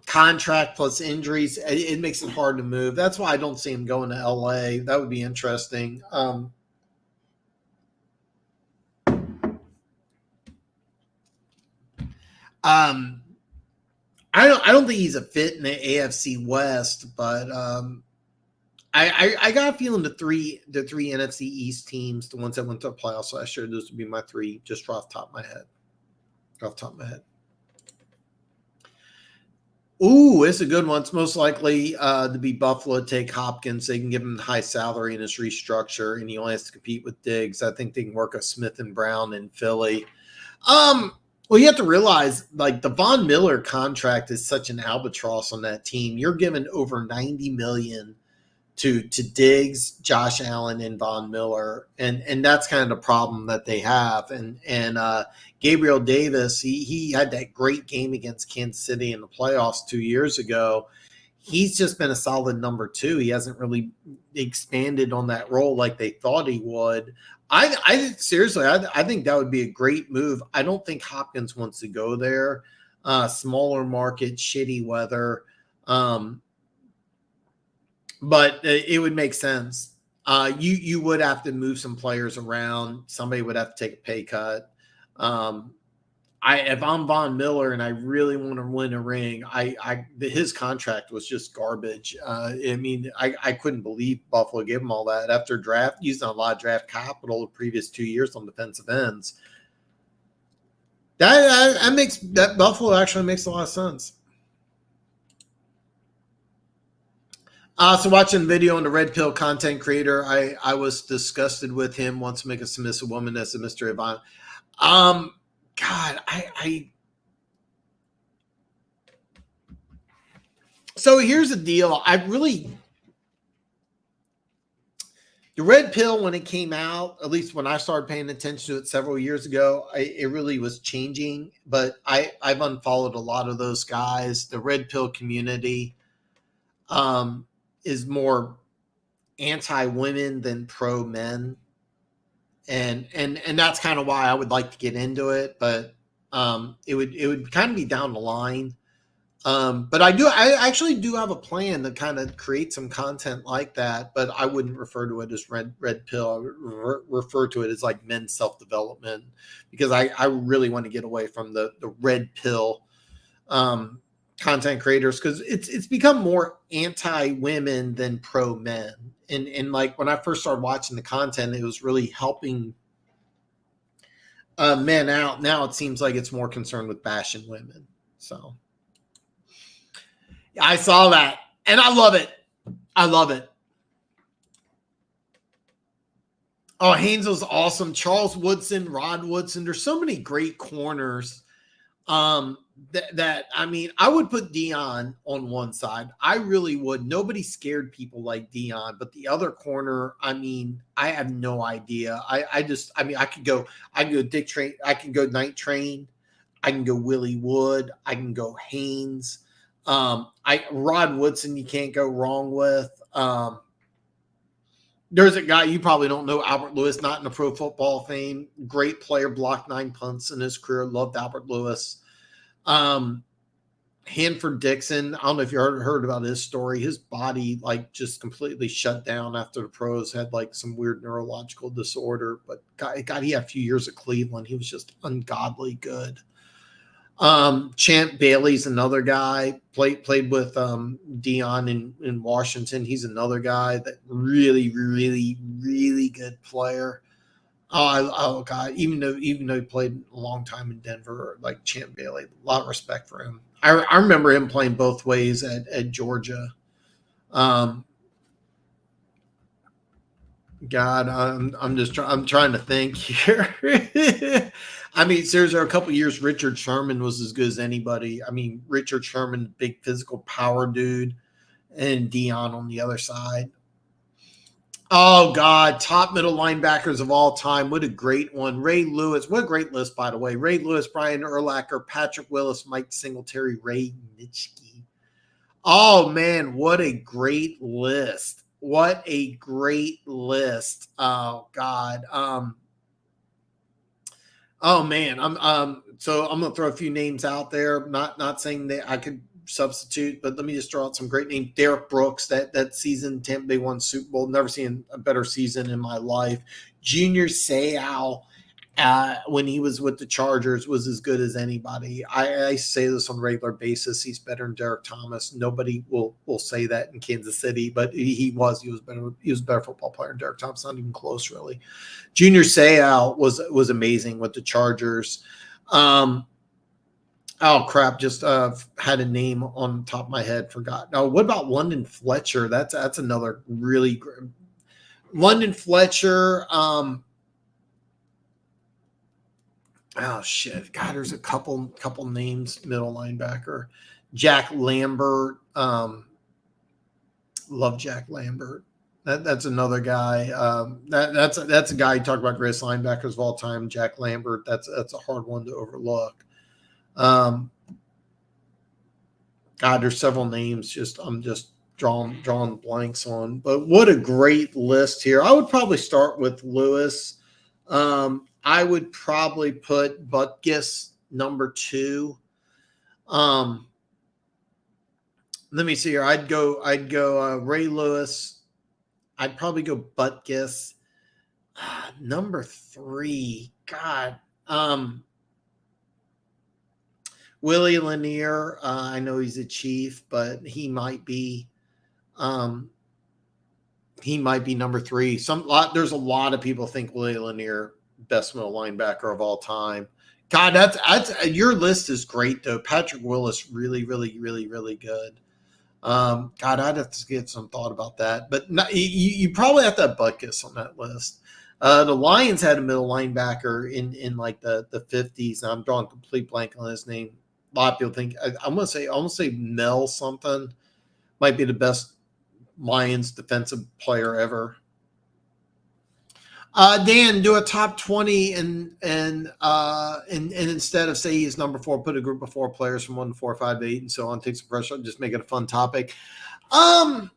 Speaker 1: Contract plus injuries, it makes it hard to move. That's why I don't see him going to LA. That would be interesting. I don't think he's a fit in the AFC West, but I got a feeling the three NFC East teams, the ones that went to the playoffs last year, those would be my three, just off the top of my head. Ooh, it's a good one. It's most likely to be Buffalo take Hopkins. They can give him the high salary in his restructure, and he only has to compete with Diggs. I think they can work a Smith and Brown in Philly. Well, you have to realize, like, the Von Miller contract is such an albatross on that team. You're giving over $90 million to Diggs, Josh Allen, and Von Miller, and that's kind of the problem that they have. And Gabriel Davis, he had that great game against Kansas City in the playoffs 2 years ago. He's just been a solid number two. He hasn't really expanded on that role like they thought he would. I seriously, I think that would be a great move. I don't think Hopkins wants to go there. Smaller market, shitty weather. But it would make sense. You would have to move some players around. Somebody would have to take a pay cut. If I'm Von Miller and I really want to win a ring, his contract was just garbage. I mean, I couldn't believe Buffalo gave him all that after draft, using a lot of draft capital the previous 2 years on defensive ends. That Buffalo actually makes a lot of sense. So watching video on the Red Pill content creator, I was disgusted with him. Wants to make a submissive woman as a mystery Yvonne. God, So here's the deal. The Red Pill, when it came out, at least when I started paying attention to it several years ago, it really was changing. But I've unfollowed a lot of those guys. The Red Pill community is more anti-women than pro-men. And that's kind of why I would like to get into it, but it would kind of be down the line. But I actually do have a plan to kind of create some content like that, but I wouldn't refer to it as red pill. I would refer to it as like men's self-development, because I really want to get away from the red pill content creators, because it's become more anti-women than pro-men. And like when I first started watching the content, it was really helping men out. Now it seems like it's more concerned with bashing women. So I saw that and I love it. I love it. Oh, Hainzel's awesome. Charles Woodson, Rod Woodson. There's so many great corners. That I mean, I would put Dion on one side. I really would. Nobody scared people like Dion, but the other corner, I mean, I have no idea. I could go Dick Train, I can go Night Train, I can go Willie Wood, I can go Haynes. Rod Woodson, you can't go wrong with. There's a guy you probably don't know, Albert Lewis, not in the Pro Football Fame. Great player, blocked 9 punts in his career. Loved Albert Lewis. Hanford Dixon, I don't know if you heard about his story. His body like just completely shut down after the pros, had like some weird neurological disorder, but God, he had a few years at Cleveland. He was just ungodly good. Champ Bailey's another guy, played with Dion in Washington. He's another guy that really, really, really good player. Oh God! Even though he played a long time in Denver, like Champ Bailey, a lot of respect for him. I remember him playing both ways at Georgia. God, I'm trying to think here. I mean, seriously, a couple of years, Richard Sherman was as good as anybody. I mean, Richard Sherman, big physical power dude, and Dion on the other side. Oh, God, top middle linebackers of all time. What a great one. Ray Lewis. What a great list, by the way. Ray Lewis, Brian Urlacher, Patrick Willis, Mike Singletary, Ray Nitschke. Oh, man, what a great list. What a great list. Oh, God. Oh, man. So I'm going to throw a few names out there. Not saying that I could substitute, but let me just throw out some great names. Derek Brooks, that season, Tampa Bay won Super Bowl. Never seen a better season in my life. Junior Seau, when he was with the Chargers, was as good as anybody. I say this on a regular basis. He's better than Derek Thomas. Nobody will say that in Kansas City, but he was better. He was a better football player than Derek Thomas. Not even close, really. Junior Seau was amazing with the Chargers. Oh, crap. Just had a name on the top of my head. Forgot. Oh, what about London Fletcher? That's another really great. London Fletcher. Oh shit. God, there's a couple names, middle linebacker. Jack Lambert. Love Jack Lambert. That's another guy. That's a guy you talk about greatest linebackers of all time. Jack Lambert. That's a hard one to overlook. God, there's several names. I'm just drawing blanks on. But what a great list here. I would probably start with Lewis. I would probably put Butkus number 2. Let me see here. I'd go Ray Lewis. I'd probably go Butkus. Number 3. God. Willie Lanier. I know he's a Chief, but he might be number 3. There's a lot of people think Willie Lanier best middle linebacker of all time. God, that's your list is great though. Patrick Willis really good. God, I'd have to get some thought about that, but you probably have to have Butkus on that list. The Lions had a middle linebacker in like the 50s. I'm drawing a complete blank on his name. A lot of people think I'm gonna say Mel something. Might be the best Lions defensive player ever. Dan, do a top 20 and instead of say he's number 4, put a group of 4 players from 1 to 4, 5 to 8, and so on. Take some pressure, just make it a fun topic. I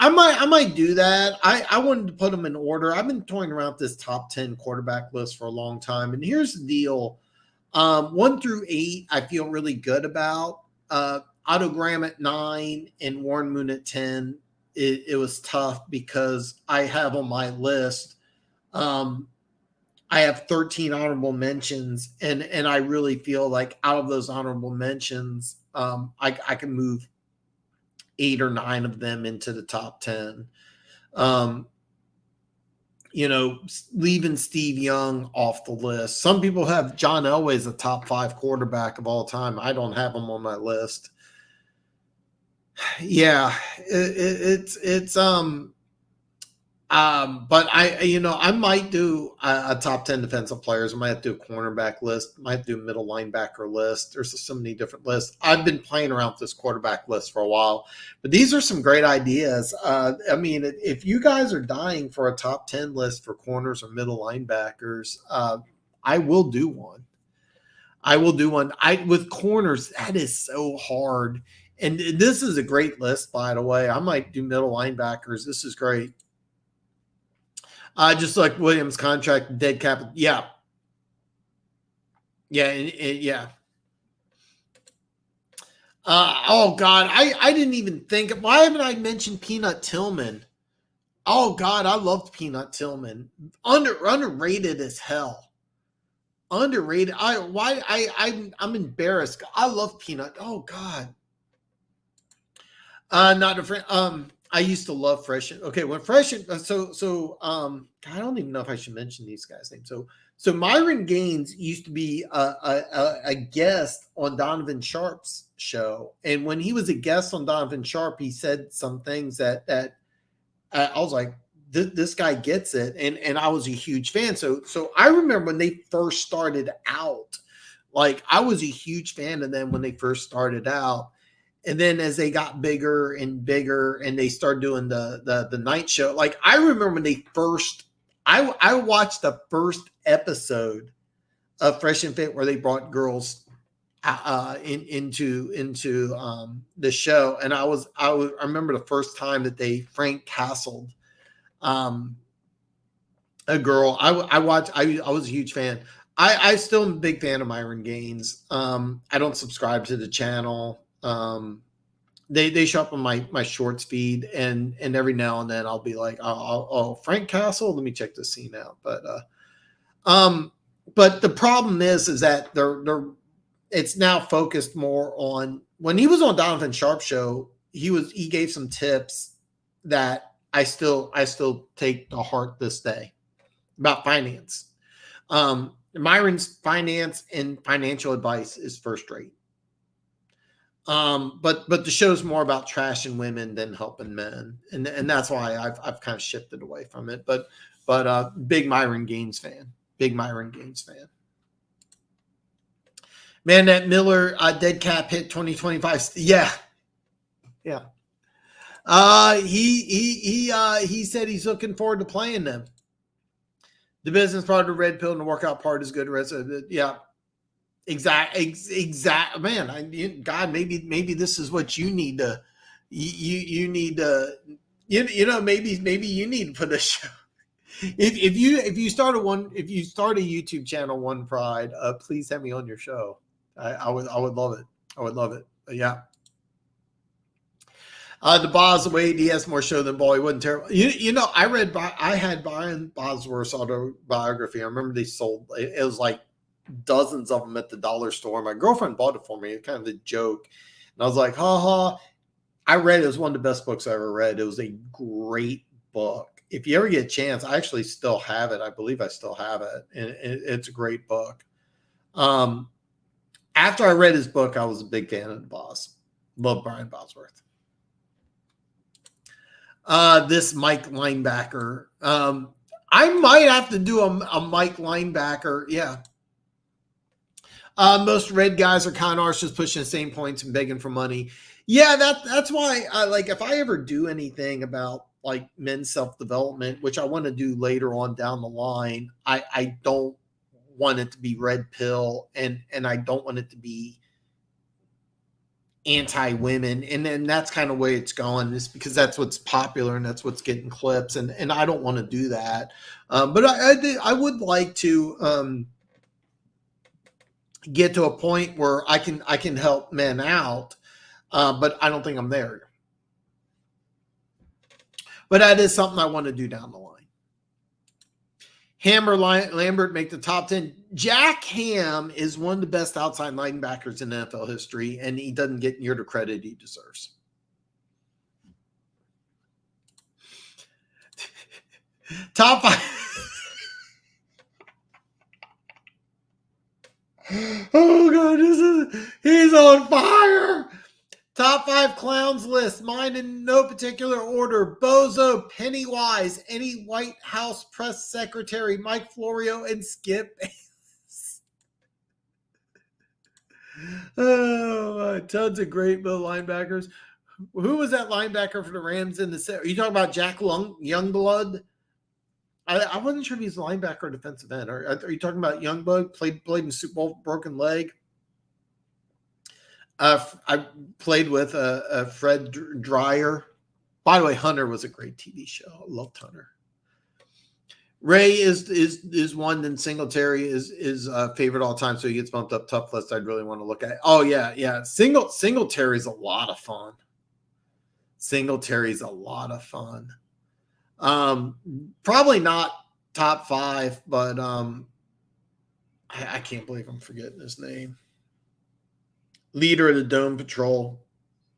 Speaker 1: might do that. I wanted to put them in order. I've been toying around with this top 10 quarterback list for a long time, and here's the deal: 1 through 8, I feel really good about. Otto Graham at 9 and Warren Moon at 10. It was tough because I have on my list. I have 13 honorable mentions, and I really feel like out of those honorable mentions, I can move 8 or 9 of them into the top 10. Leaving Steve Young off the list. Some people have John Elway as a top 5 quarterback of all time. I don't have him on my list. Yeah, but I might do a top 10 defensive players. I might have to do a cornerback list. Might do a middle linebacker list. There's so many different lists. I've been playing around with this quarterback list for a while, but these are some great ideas. If you guys are dying for a top 10 list for corners or middle linebackers, I will do one. With corners, that is so hard. And this is a great list, by the way. I might do middle linebackers. This is great. Just like Williams' contract, dead cap. Yeah. Yeah. Yeah. Oh, God. I didn't even think. Why haven't I mentioned Peanut Tillman? Oh, God. I loved Peanut Tillman. Underrated as hell. Underrated. I'm embarrassed. I love Peanut. Oh, God. Not a friend. I used to love Fresh. Okay, when Fresh. I don't even know if I should mention these guys' names. So Myron Gaines used to be a guest on Donovan Sharp's show, and when he was a guest on Donovan Sharp, he said some things that I was like, this guy gets it, and I was a huge fan. So I remember when they first started out, like I was a huge fan of them when they first started out. And then as they got bigger and bigger and they started doing the night show, like I remember when they first, I watched the first episode of Fresh and Fit where they brought girls into the show. And I remember the first time that they Frank Castled a girl. I watched, I was a huge fan. I still am a big fan of Myron Gaines. I don't subscribe to the channel. They show up on my shorts feed, and every now and then I'll be like, oh, Frank Castle, let me check this scene out. But the problem is that it's now focused more on when he was on Donovan Sharp show, he gave some tips that I still take to heart this day about finance. Myron's finance and financial advice is first rate. But the show's more about trashing women than helping men, and that's why I've kind of shifted away from it. But big Myron Gaines fan. Man, that Miller dead cap hit 2025. Yeah. Yeah. He said he's looking forward to playing them. The business part of the red pill and the workout part is good. Yeah. Exact. Man, God, maybe this is what you need to, you need to, maybe you need to put a show. If you start a YouTube channel, One Pride, please have me on your show. I would love it. I would love it. Yeah. The Boz Wade, he has more show than ball. He wasn't terrible. I had Brian Bosworth's autobiography. I remember they sold it was like dozens of them at the dollar store. My girlfriend bought it for me. It's kind of a joke. And I was like, ha ha. I read it. It was one of the best books I ever read. It was a great book. If you ever get a chance, I actually still have it. I believe I still have it. And it's a great book. After I read his book, I was a big fan of the Boz. Love Brian Bosworth. This Mike linebacker. I might have to do a Mike linebacker. Yeah. Most red guys are con artists, just pushing the same points and begging for money. Yeah, that's why if I ever do anything about like men's self-development, which I want to do later on down the line, I don't want it to be red pill and I don't want it to be anti-women. And then that's kind of way it's going, is because that's what's popular and that's what's getting clips. And I don't want to do that. But I would like to get to a point where I can help men out. But I don't think I'm there. But that is something I want to do down the line. Ham or Lambert make the top 10. Jack Ham is one of the best outside linebackers in NFL history, and he doesn't get near the credit he deserves. Top 5. Oh, God, he's on fire. Top 5 clowns list. Mine in no particular order. Bozo, Pennywise, any White House press secretary, Mike Florio, and Skip Bayless. Oh, tons of great middle linebackers. Who was that linebacker for the Rams in the set? Are you talking about Jack Youngblood? I wasn't sure if he's a linebacker or defensive end. Are you talking about Youngblood? Played in Super Bowl, broken leg. I played with Fred Dreyer. By the way, Hunter was a great TV show. I loved Hunter. Ray is one, then Singletary is favorite all time, so he gets bumped up tough list. I'd really want to look at. Oh yeah. Singletary's a lot of fun. Singletary's a lot of fun. Probably not top 5, but I can't believe I'm forgetting his name. Leader of the Dome Patrol,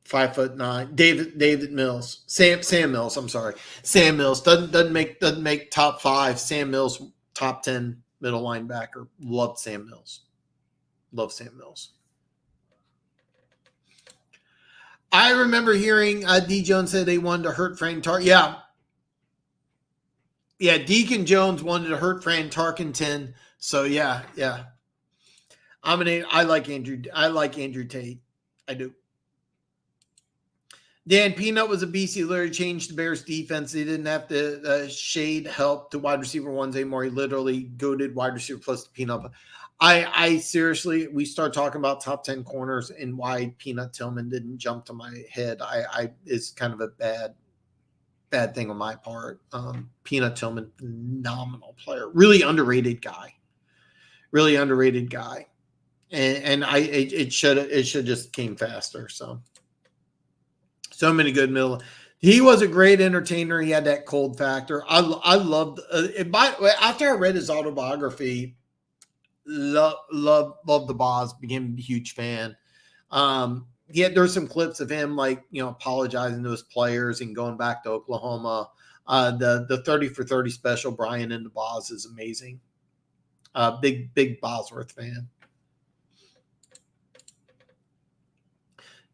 Speaker 1: 5'9". David Mills, Sam Mills. I'm sorry, Sam Mills doesn't make top 5. Sam Mills, top 10 middle linebacker. Love Sam Mills. I remember hearing D. Jones said they wanted to hurt Fran Tarkenton. Yeah. Deacon Jones wanted to hurt Fran Tarkenton. So yeah. I like Andrew Tate. I do. Dan Peanut was a beast. He literally changed the Bears defense. They didn't have to shade help to wide receiver ones anymore. He literally goaded wide receiver plus the Peanut. I seriously, we start talking about top 10 corners and why Peanut Tillman didn't jump to my head. It's kind of a bad thing on my part. Peanut Tillman, phenomenal player, really underrated guy. And it should just came faster. So many good middle. He was a great entertainer. He had that cold factor. I loved. After I read his autobiography, loved the Boz. Became a huge fan. There's some clips of him apologizing to his players and going back to Oklahoma. The 30 for 30 special, Brian and the Boz, is amazing. Big Bosworth fan.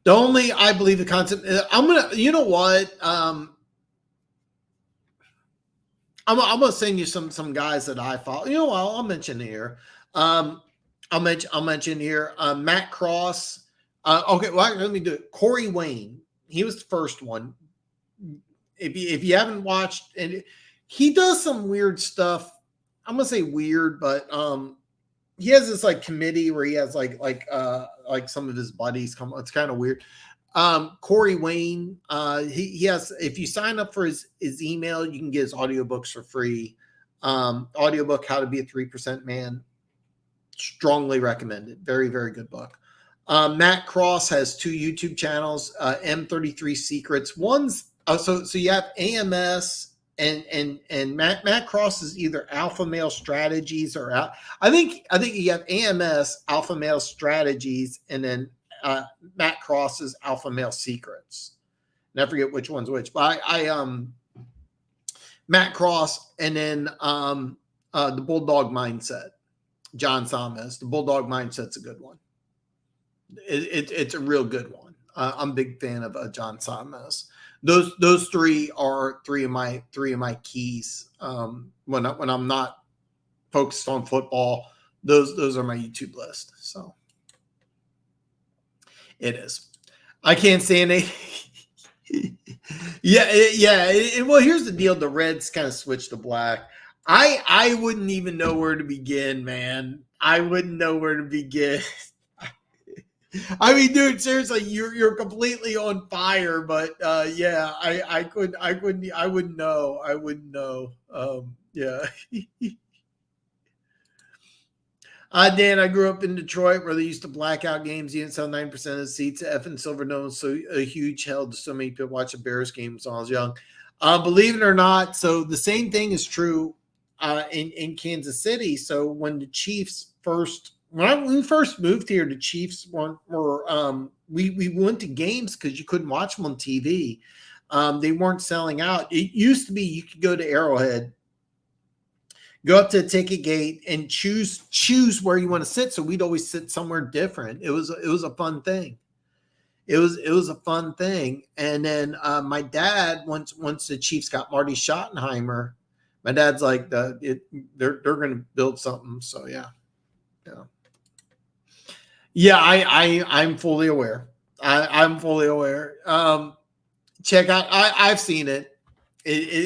Speaker 1: The only, I believe the concept, you know what? I'm going to send you some guys that I follow. You know what? I'll mention here. I'll mention here Matt Cross. Okay, well, let me do it. Corey Wayne. He was the first one. If you haven't watched, and he does some weird stuff. I'm gonna say weird, but he has this like committee where he has like some of his buddies come. It's kind of weird. Corey Wayne, he has, if you sign up for his email, you can get his audiobooks for free. Audiobook How to Be a 3% Man. Strongly recommended. Very, very good book. Matt Cross has 2 YouTube channels, M33 Secrets. One's so you have AMS and Matt Cross is either Alpha Male Strategies or I think you have AMS Alpha Male Strategies and then Matt Cross's Alpha Male Secrets. And I forget which one's which, but I Matt Cross and then the Bulldog Mindset. John Samas, the Bulldog Mindset's a good one. It's a real good one. I'm a big fan of John Samas. Those 3 are three of my keys. When I'm not focused on football, those are my YouTube list. So it is. I can't stand it. Well, here's the deal: the Reds kind of switched to black. I wouldn't even know where to begin, man. I wouldn't know where to begin. I mean, dude, seriously, you're completely on fire, but yeah, I wouldn't know. Yeah. Dan, I grew up in Detroit where they used to black out games. You didn't sell 9% of the seats at F and Silverdome, so a huge held so many people watch a Bears game when I was young. Believe it or not, so the same thing is true in Kansas City. So when the Chiefs when we first moved here, the Chiefs we went to games because you couldn't watch them on TV. They weren't selling out. It used to be you could go to Arrowhead, go up to the ticket gate, and choose where you want to sit. So we'd always sit somewhere different. It was a fun thing. It was a fun thing. And then my dad, once the Chiefs got Marty Schottenheimer, my dad's like, they're going to build something. So yeah. I'm fully aware. I'm fully aware. Check out. I've seen it.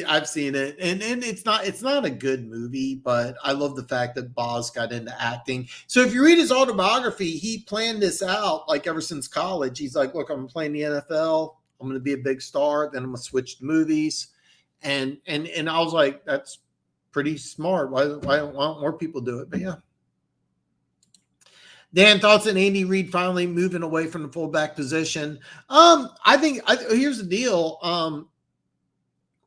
Speaker 1: I've seen it, and it's not a good movie, but I love the fact that Boz got into acting. So if you read his autobiography, he planned this out like ever since college. He's like, look, I'm playing the NFL. I'm going to be a big star. Then I'm going to switch to movies, and I was like, that's pretty smart. Why don't more people do it? But yeah. Dan, thoughts on Andy Reid finally moving away from the fullback position? I think here's the deal.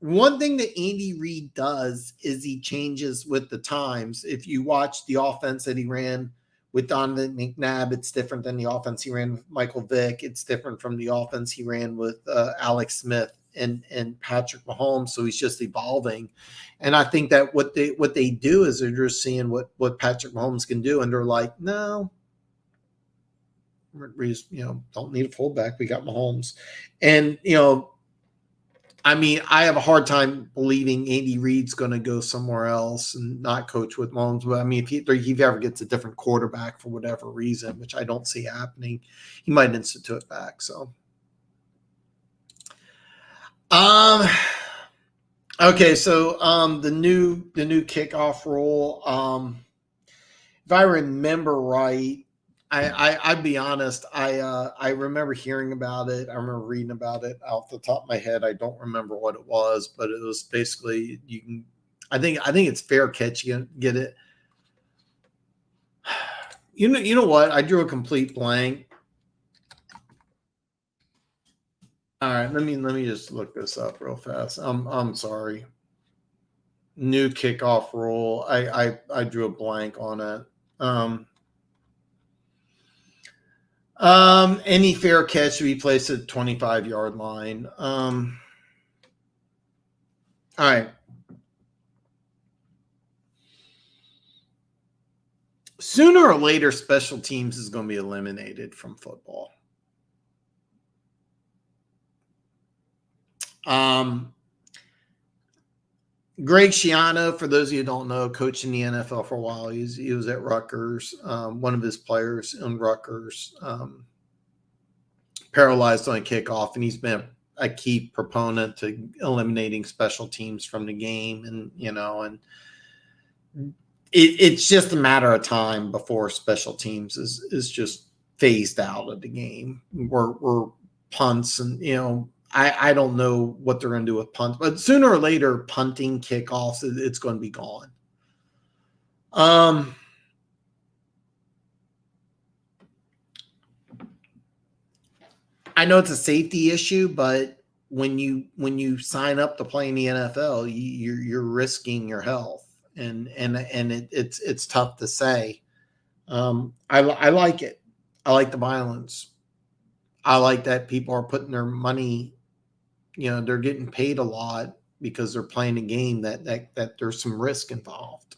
Speaker 1: One thing that Andy Reid does is he changes with the times. If you watch the offense that he ran with Donovan McNabb, it's different than the offense he ran with Michael Vick. It's different from the offense he ran with Alex Smith and Patrick Mahomes. So he's just evolving. And I think that what they do is they're just seeing what Patrick Mahomes can do, and they're like, no. We just, don't need a fullback. We got Mahomes. And, I mean, I have a hard time believing Andy Reid's going to go somewhere else and not coach with Mahomes. But I mean, if he ever gets a different quarterback for whatever reason, which I don't see happening, he might institute it back. So, okay. So, the new kickoff rule, if I remember right, I'd be honest. I remember hearing about it. I remember reading about it off the top of my head. I don't remember what it was, but it was basically you can. I think it's fair catch. You get it. You know what? I drew a complete blank. All right, let me just look this up real fast. I'm sorry. New kickoff rule. I drew a blank on it. Any fair catch should be placed at 25-yard line. All right. Sooner or later, special teams is going to be eliminated from football. Greg Schiano, for those of you who don't know, coached in the NFL for a while. He was at Rutgers. One of his players in Rutgers paralyzed on a kickoff, and he's been a key proponent to eliminating special teams from the game. And, it's just a matter of time before special teams is just phased out of the game. We're punts and, I don't know what they're going to do with punts, but sooner or later, punting, kickoffs, it's going to be gone. I know it's a safety issue, but when you sign up to play in the NFL, you're risking your health, and it's tough to say. I like it. I like the violence. I like that people are putting their money. They're getting paid a lot because they're playing a game that there's some risk involved.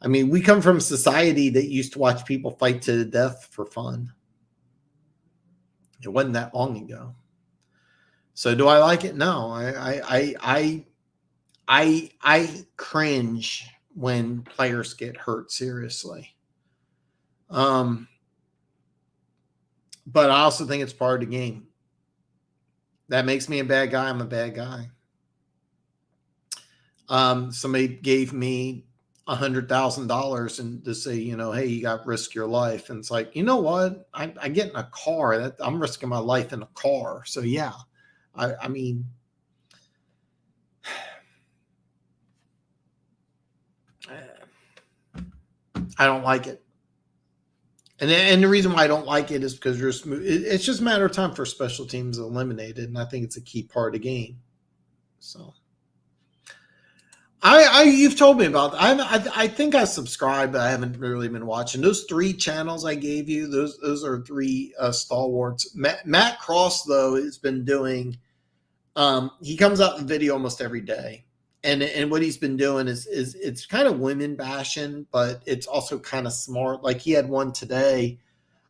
Speaker 1: I mean, we come from a society that used to watch people fight to the death for fun. It wasn't that long ago. So do I like it? No. I cringe when players get hurt seriously. But I also think it's part of the game. That makes me a bad guy. I'm a bad guy. Somebody gave me $100,000 and to say, hey, you got to risk your life. And it's like, you know what? I get in a car. I'm risking my life in a car. So yeah, I mean, I don't like it. And the reason why I don't like it is because it's just a matter of time for special teams eliminated, and I think it's a key part of the game. So, you've told me about that. I think I subscribed, but I haven't really been watching those 3 channels I gave you. Those are 3 stalwarts. Matt Cross though has been doing. He comes out in video almost every day. And what he's been doing is it's kind of women bashing, but it's also kind of smart. Like he had one today.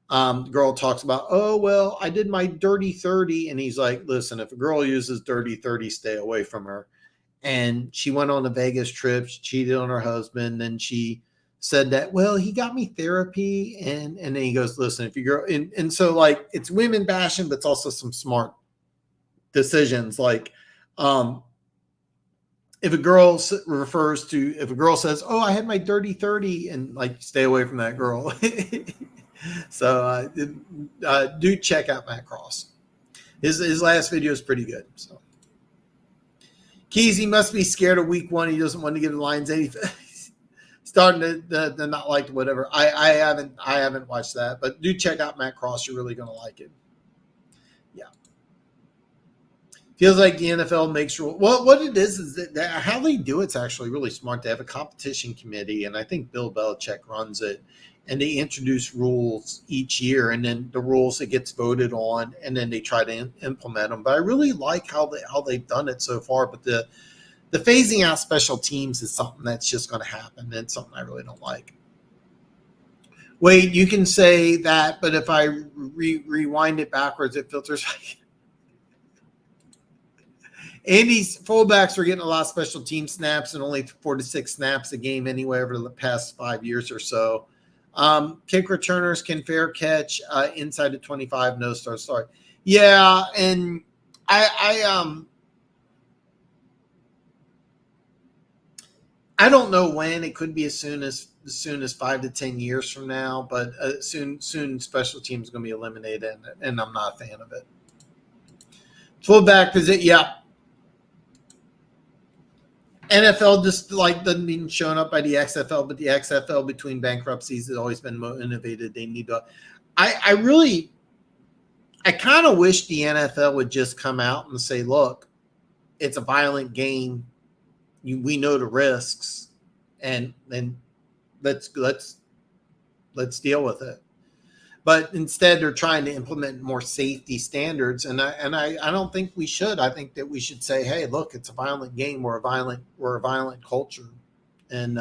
Speaker 1: The girl talks about, oh, well, I did my dirty 30. And he's like, listen, if a girl uses dirty 30, stay away from her. And she went on a Vegas trip. She cheated on her husband. And she said that, well, he got me therapy. And then he goes, listen, if you're, and so like it's women bashing, but it's also some smart decisions. Like, if a girl says, oh, I had my dirty 30, and like stay away from that girl. So do check out Matt Cross. His last video is pretty good. So Keys, he must be scared of week 1. He doesn't want to give the Lions anything. Starting to not like whatever. I haven't watched that, but do check out Matt Cross. You're really going to like it. Yeah. Feels like the NFL makes rules. Well, what it is that how they do it's actually really smart. They have a competition committee, and I think Bill Belichick runs it, and they introduce rules each year, and then the rules that gets voted on, and then they try to implement them. But I really like how they've done it so far. But the phasing out special teams is something that's just going to happen, and it's something I really don't like. Wait, you can say that, but if I rewind it backwards, it filters. Andy's fullbacks are getting a lot of special team snaps and only 4 to 6 snaps a game anyway over the past 5 years or so. Kick returners can fair catch inside the 25, no start. Sorry. Yeah, and I don't know when. It could be as soon as 5 to 10 years from now, but soon special teams is going to be eliminated, and I'm not a fan of it. Fullback position, yeah. NFL just doesn't even showing up by the XFL, but the XFL between bankruptcies has always been more innovative. They need to. I kind of wish the NFL would just come out and say, "Look, it's a violent game. We know the risks, and let's deal with it." But instead, they're trying to implement more safety standards, and I don't think we should. I think that we should say, "Hey, look, it's a violent game. We're a violent culture," and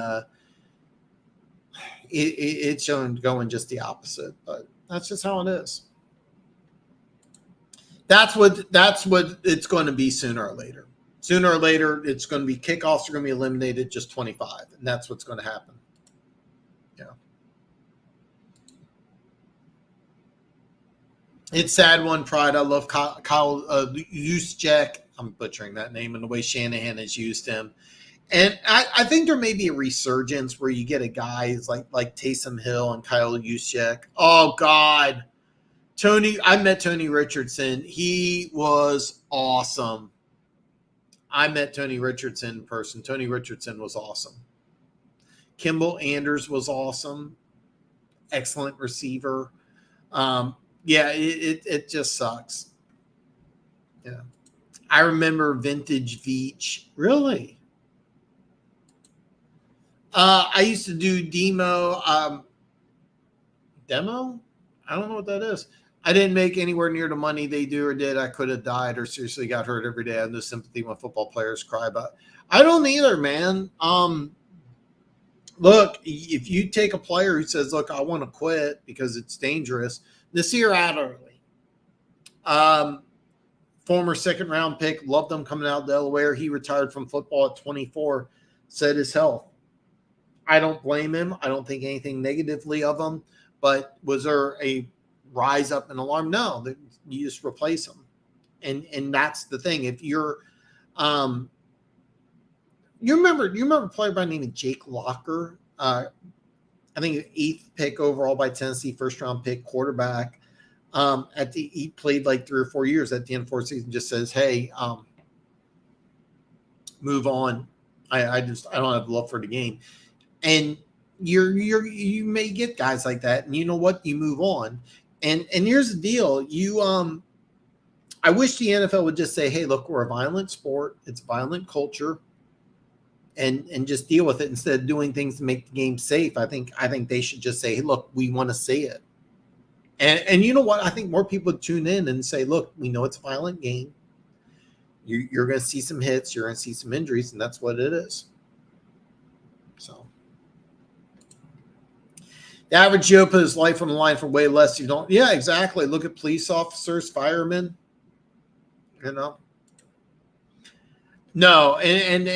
Speaker 1: it's going just the opposite. But that's just how it is. That's what it's going to be sooner or later. Sooner or later, it's going to be kickoffs are going to be eliminated, just 25, and that's what's going to happen. Yeah. It's sad one, Pride. I love Kyle Juszczyk. I'm butchering that name and the way Shanahan has used him. And I think there may be a resurgence where you get a guy like Taysom Hill and Kyle Juszczyk. Oh, God. I met Tony Richardson. He was awesome. I met Tony Richardson in person. Tony Richardson was awesome. Kimball Anders was awesome. Excellent receiver. Yeah, it just sucks. Yeah. I remember vintage Veach. Really? I used to do demo. Demo? I don't know what that is. I didn't make anywhere near the money they do or did. I could have died or seriously got hurt every day. I have no sympathy when football players cry about it. I don't either, man. Look, if you take a player who says, look, I want to quit because it's dangerous, Nasir Adderley, former second-round pick, loved him coming out of Delaware. He retired from football at 24, said his health. I don't blame him. I don't think anything negatively of him. But was there a rise up and alarm? No, you just replace them. And that's the thing. If you're you remember a player by the name of Jake Locker, I think 8th pick overall by Tennessee, first round pick, quarterback. He played like 3 or 4 years. At the end of 4 season, just says, hey, move on. I don't have love for the game. And you may get guys like that, and you know what? You move on. And here's the deal. I wish the NFL would just say, hey, look, we're a violent sport. It's a violent culture. And just deal with it instead of doing things to make the game safe. I think they should just say, hey, look, we want to see it. And you know what? I think more people would tune in and say, look, we know it's a violent game. You're going to see some hits. You're going to see some injuries, and that's what it is. So the average Joe put his life on the line for way less. You don't. Yeah, exactly. Look at police officers, firemen. You know. No, and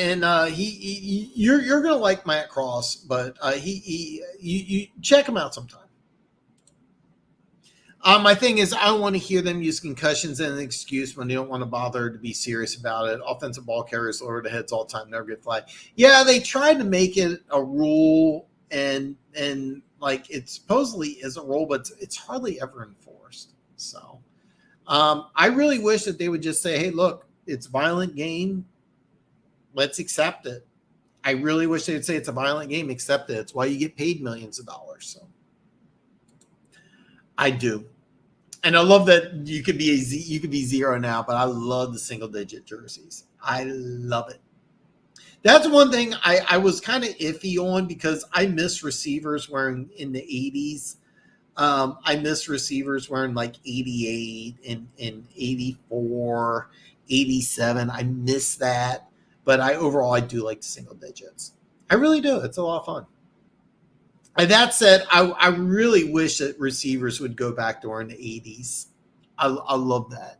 Speaker 1: you're gonna like Matt Cross, but you check him out sometime. My thing is, I don't want to hear them use concussions as an excuse when they don't want to bother to be serious about it. Offensive ball carriers lower the heads all the time, never get flagged. Yeah, they tried to make it a rule, and like it supposedly is a rule, but it's hardly ever enforced. So, I really wish that they would just say, "Hey, look, it's a violent game. Let's accept it." I really wish they would say it's a violent game. Accept it. It's why you get paid millions of dollars. So. I do. And I love that you could be zero now, but I love the single digit jerseys. I love it. That's one thing I was kind of iffy on because I miss receivers wearing in the 80s. I miss receivers wearing like 88 and 84, 87. I miss that. But overall, I do like the single digits. I really do. It's a lot of fun. And that said, I really wish that receivers would go back to wearing the 80s. I love that.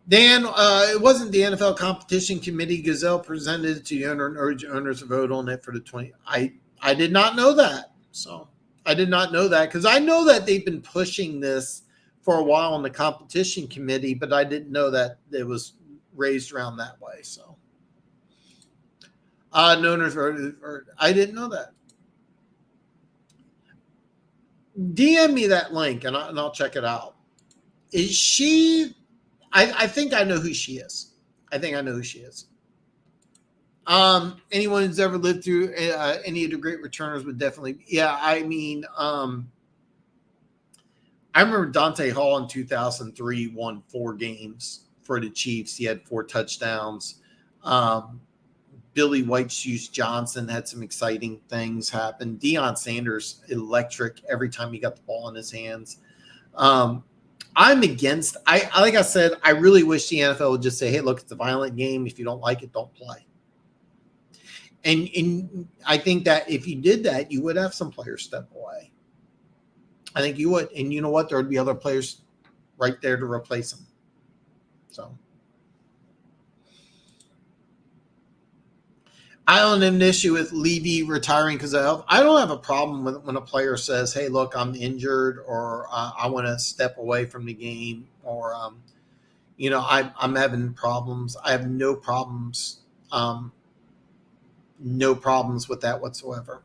Speaker 1: Dan, it wasn't the NFL competition committee. Gazelle presented it to the owner and urged owners to vote on it for the 20. I did not know that. So I did not know that because I know that they've been pushing this for a while on the competition committee, but I didn't know that it was raised around that way. So. I didn't know that. DM me that link and I'll check it out. Is she? I think I know who she is. Anyone who's ever lived through any of the great returners would definitely. Yeah, I mean, I remember Dante Hall in 2003 won 4 games for the Chiefs. He had 4 touchdowns. Billy White Shoes Johnson had some exciting things happen. Deion Sanders, electric every time he got the ball in his hands. I'm against. Like I said, I really wish the NFL would just say, "Hey, look, it's a violent game. If you don't like it, don't play." And I think that if you did that, you would have some players step away. I think you would, and you know what? There would be other players right there to replace them. So. I don't have an issue with Levy retiring because I don't have a problem with when a player says, "Hey, look, I'm injured," or "I want to step away from the game," or I'm having problems. I have um, no problems with that whatsoever.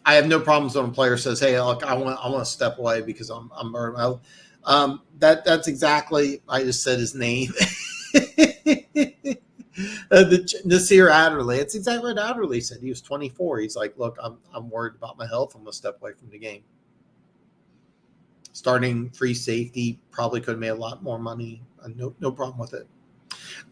Speaker 1: I have no problems when a player says, "Hey, look, I want to step away because I'm burning out." That's exactly. I just said his name. The Nasir Adderley. It's exactly what Adderley said. He was 24. He's like, "Look, I'm worried about my health. I'm gonna step away from the game." Starting free safety, probably could have made a lot more money. No problem with it.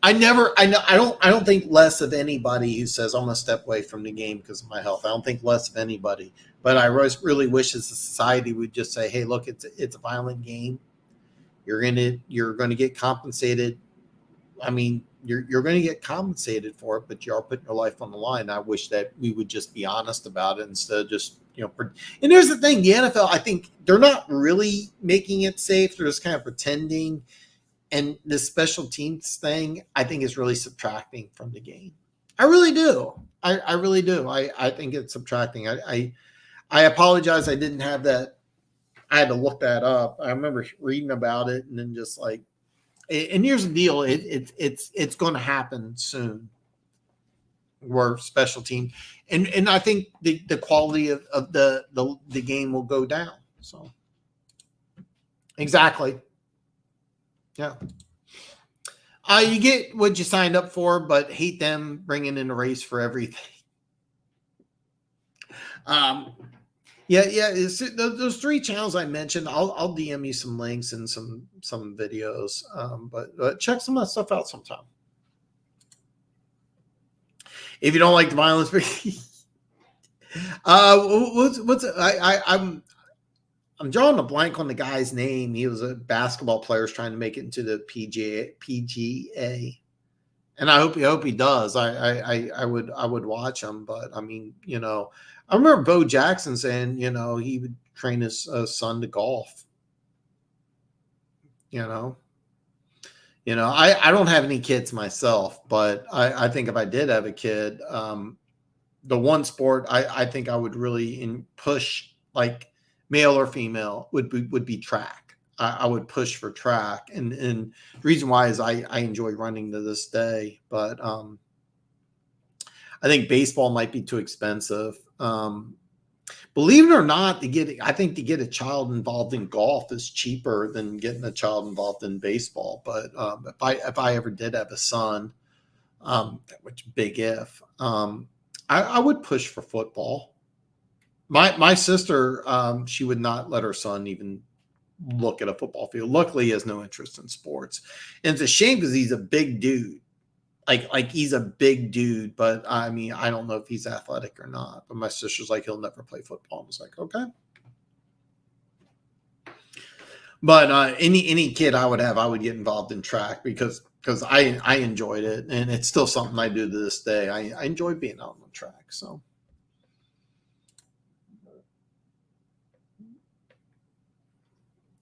Speaker 1: I don't think less of anybody who says I'm gonna step away from the game because of my health. I don't think less of anybody. But I really wish as a society would just say, "Hey, look, it's a violent game. You're gonna get compensated. I mean, you're going to get compensated for it, but you are putting your life on the line." I wish that we would just be honest about it instead of just, and here's the thing, the NFL, I think they're not really making it safe. They're just kind of pretending. And this special teams thing, I think is really subtracting from the game. I really do. I really do. I think it's subtracting. I apologize. I didn't have that. I had to look that up. I remember reading about it and then just like, and here's the deal: it's going to happen soon. Where special team, and I think the quality of the game will go down. So exactly, yeah. You get what you signed up for, but hate them bringing in a race for everything. Yeah. Those three channels I mentioned, I'll DM you some links and some videos. But check some of that stuff out sometime. If you don't like the violence, I'm drawing a blank on the guy's name. He was a basketball player trying to make it into the PGA, and I hope he does. I would watch him, but I mean, I remember Bo Jackson saying, he would train his son to golf. I don't have any kids myself, but I think if I did have a kid, the one sport I think I would really push, like male or female, would be track. I would push for track, and the reason why is I enjoy running to this day, but I think baseball might be too expensive. Believe it or not, to get a child involved in golf is cheaper than getting a child involved in baseball. But if I ever did have a son, which big if, I would push for football. My sister, she would not let her son even look at a football field. Luckily, he has no interest in sports, and it's a shame because he's a big dude. Like he's a big dude, but I mean, I don't know if he's athletic or not. But my sister's like, he'll never play football. I was like, okay. But any kid I would have, I would get involved in track because I enjoyed it, and it's still something I do to this day. I enjoy being out on the track. So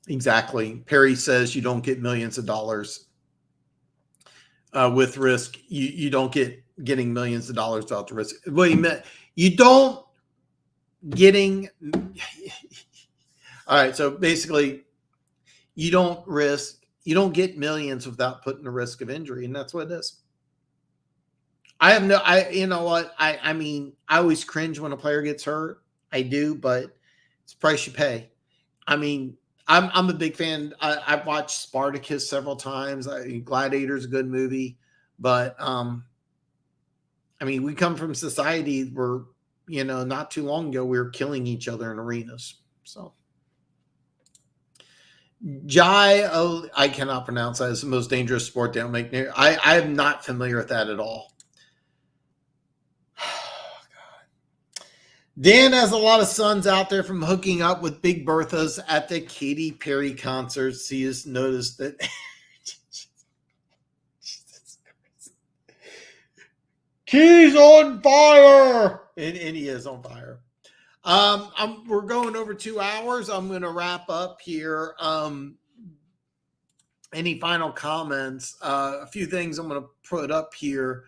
Speaker 1: exactly, Perry says you don't get millions of dollars with risk. You don't getting millions of dollars without the risk. What he meant, you don't getting. All right, so basically, you don't get millions without putting the risk of injury, and that's what it is. You know what? I mean, I always cringe when a player gets hurt. I do, but it's the price you pay. I mean, I'm a big fan. I've watched Spartacus several times. Gladiator is a good movie, but I mean, we come from society where not too long ago we were killing each other in arenas. So, I cannot pronounce that. It's the most dangerous sport. They don't make. I am not familiar with that at all. Dan has a lot of sons out there from hooking up with Big Berthas at the Katy Perry concerts. He has noticed that. He's on fire, and he is on fire. We're going over 2 hours. I'm going to wrap up here. Any final comments? A few things I'm going to put up here.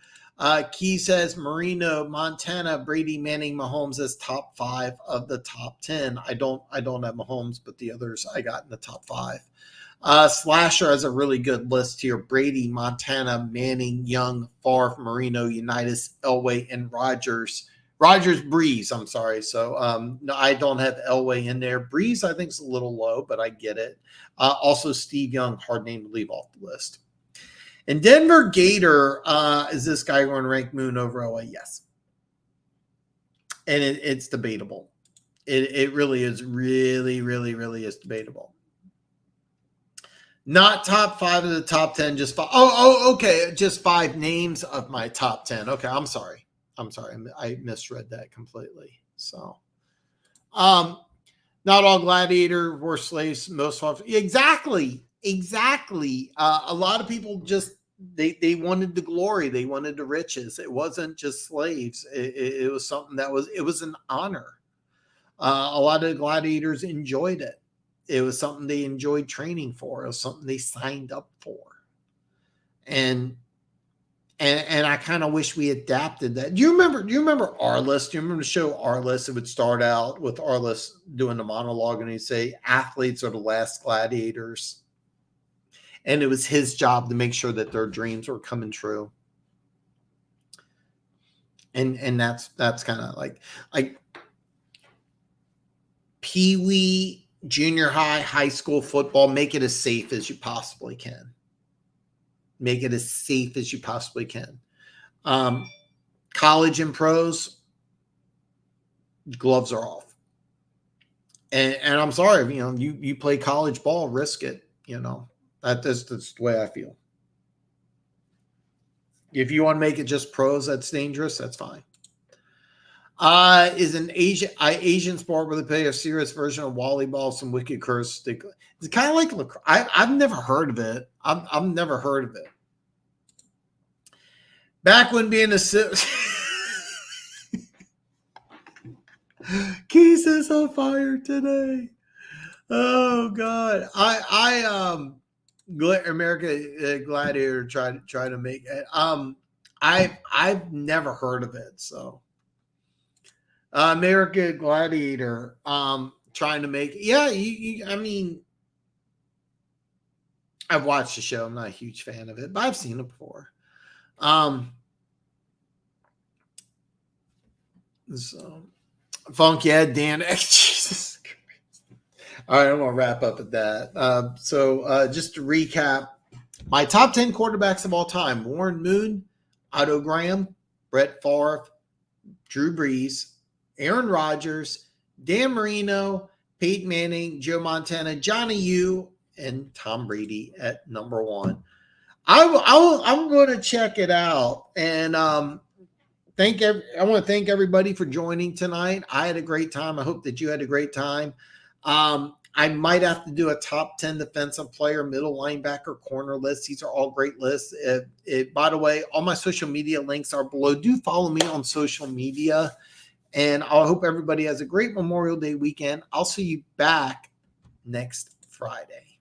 Speaker 1: Key says Marino, Montana, Brady, Manning, Mahomes as top 5 of the top 10. I don't have Mahomes, but the others I got in the top 5. Slasher has a really good list here. Brady, Montana, Manning, Young, Favre, Marino, Unitas, Elway, and Rodgers. Breeze, I'm sorry. So no, I don't have Elway in there. Breeze, I think, is a little low, but I get it. Also, Steve Young, hard name to leave off the list. And Denver Gator, is this guy going to rank Moon over Elway? Yes. And it's debatable. It really is, really is debatable. Not top 5 of the top 10, just 5. Okay. Just 5 names of my top 10. Okay. I'm sorry. I misread that completely. So, not all gladiator were slaves. Most of exactly. A lot of people just, they wanted the glory. They wanted the riches. It wasn't just slaves. It was something it was an honor. A lot of the gladiators enjoyed it. It was something they enjoyed training for. It was something they signed up for. And I kind of wish we adapted that. Do you remember Arliss? Do you remember the show Arliss? It would start out with Arliss doing the monologue and he'd say, athletes are the last gladiators. And it was his job to make sure that their dreams were coming true. And that's kind of like Pee-wee, junior high, high school football, make it as safe as you possibly can. Make it as safe as you possibly can. College and pros, gloves are off. And I'm sorry, you play college ball, risk it. That's the way I feel. If you want to make it just pros, that's dangerous. That's fine. Is an Asian sport where they play a serious version of volleyball, some wicked curse. It's kind of like lacrosse. I've never heard of it. I've never heard of it. Back when being a Keys is on fire today. Oh God, America Gladiator tried to make it. I've never heard of it, so. America Gladiator, trying to make, I mean, I've watched the show. I'm not a huge fan of it, but I've seen it before. So Funky Ed, Dan, Jesus Christ. All right, I'm gonna wrap up at that. So just to recap, my top 10 quarterbacks of all time: Warren Moon, Otto Graham, Brett Favre, Drew Brees, Aaron Rodgers, Dan Marino, Peyton Manning, Joe Montana, Johnny U, and Tom Brady at number 1. I'm going to check it out, and I want to thank everybody for joining tonight. I had a great time. I hope that you had a great time. I might have to do a top 10 defensive player, middle linebacker, corner list. These are all great lists. By the way, all my social media links are below. Do follow me on social media. And I hope everybody has a great Memorial Day weekend. I'll see you back next Friday.